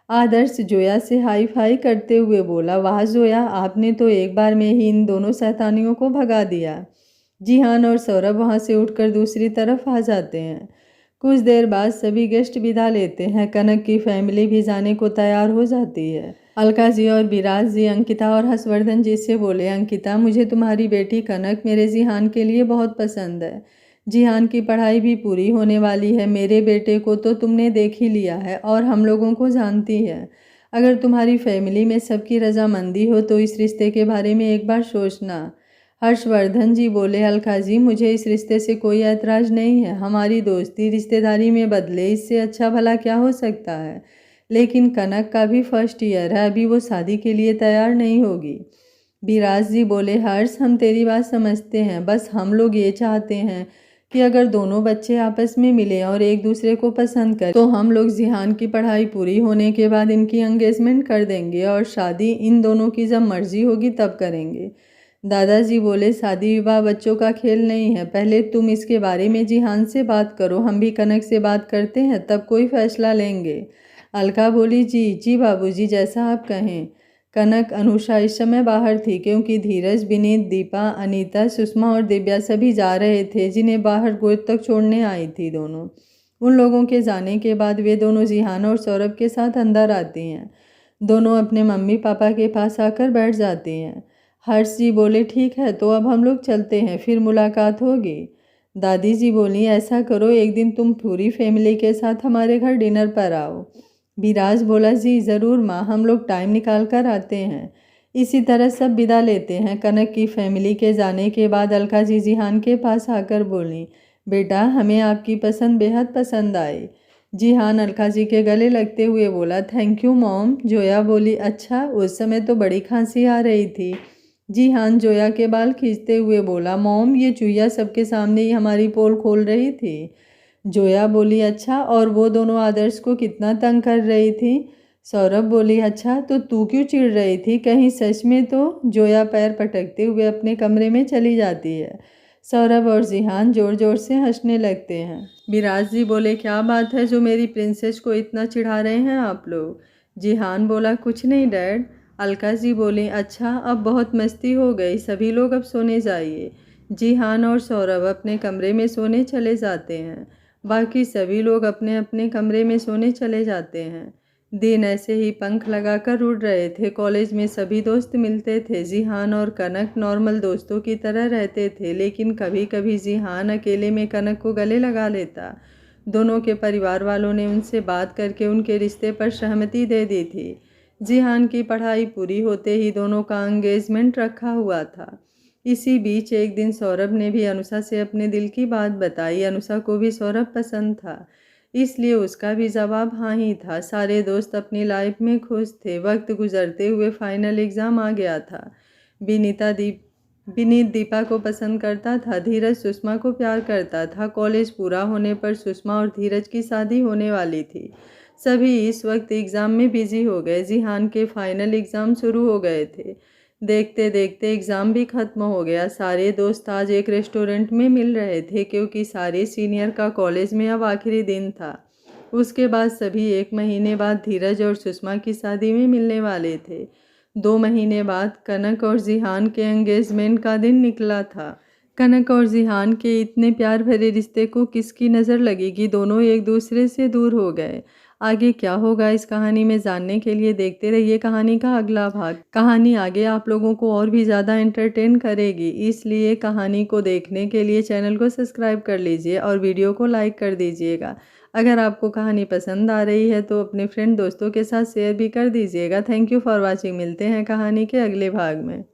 आदर्श जोया से हाई फाई करते हुए बोला, वाह जोया, आपने तो एक बार में ही इन दोनों शैतानियों को भगा दिया। जिहान और सौरभ वहां से उठकर दूसरी तरफ आ जाते हैं। कुछ देर बाद सभी गेस्ट विदा लेते हैं। कनक की फैमिली भी जाने को तैयार हो जाती है। अलका जी और विराज जी अंकिता और हर्षवर्धन जी से बोले, अंकिता, मुझे तुम्हारी बेटी कनक मेरे जिहान के लिए बहुत पसंद है। जिहान की पढ़ाई भी पूरी होने वाली है। मेरे बेटे को तो तुमने देख ही लिया है और हम लोगों को जानती है। अगर तुम्हारी फैमिली में सबकी रजामंदी हो तो इस रिश्ते के बारे में एक बार सोचना। हर्षवर्धन जी बोले, अलका जी, मुझे इस रिश्ते से कोई ऐतराज़ नहीं है। हमारी दोस्ती रिश्तेदारी में बदले, इससे अच्छा भला क्या हो सकता है। लेकिन कनक का भी फर्स्ट ईयर है, अभी वो शादी के लिए तैयार नहीं होगी। विराज जी बोले, हर्ष, हम तेरी बात समझते हैं, बस हम लोग ये चाहते हैं कि अगर दोनों बच्चे आपस में मिले और एक दूसरे को पसंद करें तो हम लोग जिहान की पढ़ाई पूरी होने के बाद इनकी एंगेजमेंट कर देंगे और शादी इन दोनों की जब मर्जी होगी तब करेंगे। दादाजी बोले, शादी विवाह बच्चों का खेल नहीं है, पहले तुम इसके बारे में जिहान से बात करो, हम भी कनक से बात करते हैं, तब कोई फैसला लेंगे। अलका बोली, जी जी बाबूजी, जैसा आप कहें। कनक अनुषा इस समय बाहर थी क्योंकि धीरज, विनीत, दीपा, अनीता, सुषमा और दिव्या सभी जा रहे थे जिन्हें बाहर गोद तक छोड़ने आई थी। दोनों उन लोगों के जाने के बाद वे दोनों जिहान और सौरभ के साथ अंदर आती हैं। दोनों अपने मम्मी पापा के पास आकर बैठ जाती हैं। हर्ष जी बोले, ठीक है, तो अब हम लोग चलते हैं, फिर मुलाकात होगी। दादी जी बोली, ऐसा करो, एक दिन तुम पूरी फैमिली के साथ हमारे घर डिनर पर आओ। विराज बोला, जी ज़रूर माँ, हम लोग टाइम निकाल कर आते हैं। इसी तरह सब विदा लेते हैं। कनक की फैमिली के जाने के बाद अलका जी जिहान के पास आकर बोली, बेटा, हमें आपकी पसंद बेहद पसंद आई। जिहान अलका जी के गले लगते हुए बोला, थैंक यू मॉम। जोया बोली, अच्छा, उस समय तो बड़ी खांसी आ रही थी। जिहान जोया के बाल खींचते हुए बोला, मॉम, ये चूहिया सबके सामने ही हमारी पोल खोल रही थी। जोया बोली, अच्छा, और वो दोनों आदर्श को कितना तंग कर रही थी। सौरभ बोली, अच्छा, तो तू क्यों चिढ़ रही थी, कहीं सच में तो। जोया पैर पटकते हुए अपने कमरे में चली जाती है। सौरभ और जिहान जोर जोर से हंसने लगते हैं। विराज जी बोले, क्या बात है जो मेरी प्रिंसेस को इतना चिढ़ा रहे हैं आप लोग। जिहान बोला, कुछ नहीं डैड। अलका जी बोली, अच्छा, अब बहुत मस्ती हो गई, सभी लोग अब सोने जाइए। जिहान और सौरभ अपने कमरे में सोने चले जाते हैं। बाकी सभी लोग अपने अपने कमरे में सोने चले जाते हैं। दिन ऐसे ही पंख लगाकर उड़ रहे थे। कॉलेज में सभी दोस्त मिलते थे। जिहान और कनक नॉर्मल दोस्तों की तरह रहते थे, लेकिन कभी कभी जिहान अकेले में कनक को गले लगा लेता। दोनों के परिवार वालों ने उनसे बात करके उनके रिश्ते पर सहमति दे दी थी। जिहान की पढ़ाई पूरी होते ही दोनों का एंगेजमेंट रखा हुआ था। इसी बीच एक दिन सौरभ ने भी अनुषा से अपने दिल की बात बताई। अनुषा को भी सौरभ पसंद था, इसलिए उसका भी जवाब हाँ ही था। सारे दोस्त अपनी लाइफ में खुश थे। वक्त गुजरते हुए फाइनल एग्ज़ाम आ गया था। विनीत दीपा को पसंद करता था। धीरज सुषमा को प्यार करता था। कॉलेज पूरा होने पर सुषमा और धीरज की शादी होने वाली थी। सभी इस वक्त एग्ज़ाम में बिजी हो गए। जिहान के फाइनल एग्ज़ाम शुरू हो गए थे। देखते देखते एग्ज़ाम भी ख़त्म हो गया। सारे दोस्त आज एक रेस्टोरेंट में मिल रहे थे क्योंकि सारे सीनियर का कॉलेज में अब आखिरी दिन था। उसके बाद सभी 1 महीने बाद धीरज और सुषमा की शादी में मिलने वाले थे। 2 महीने बाद कनक और जिहान के एंगेजमेंट का दिन निकला था। कनक और जिहान के इतने प्यार भरे रिश्ते को किसकी नज़र लगी कि दोनों एक दूसरे से दूर हो गए। आगे क्या होगा इस कहानी में जानने के लिए देखते रहिए कहानी का अगला भाग। कहानी आगे आप लोगों को और भी ज़्यादा एंटरटेन करेगी, इसलिए कहानी को देखने के लिए चैनल को सब्सक्राइब कर लीजिए और वीडियो को लाइक कर दीजिएगा। अगर आपको कहानी पसंद आ रही है तो अपने फ्रेंड दोस्तों के साथ शेयर भी कर दीजिएगा। Thank you for watching. मिलते हैं कहानी के अगले भाग में।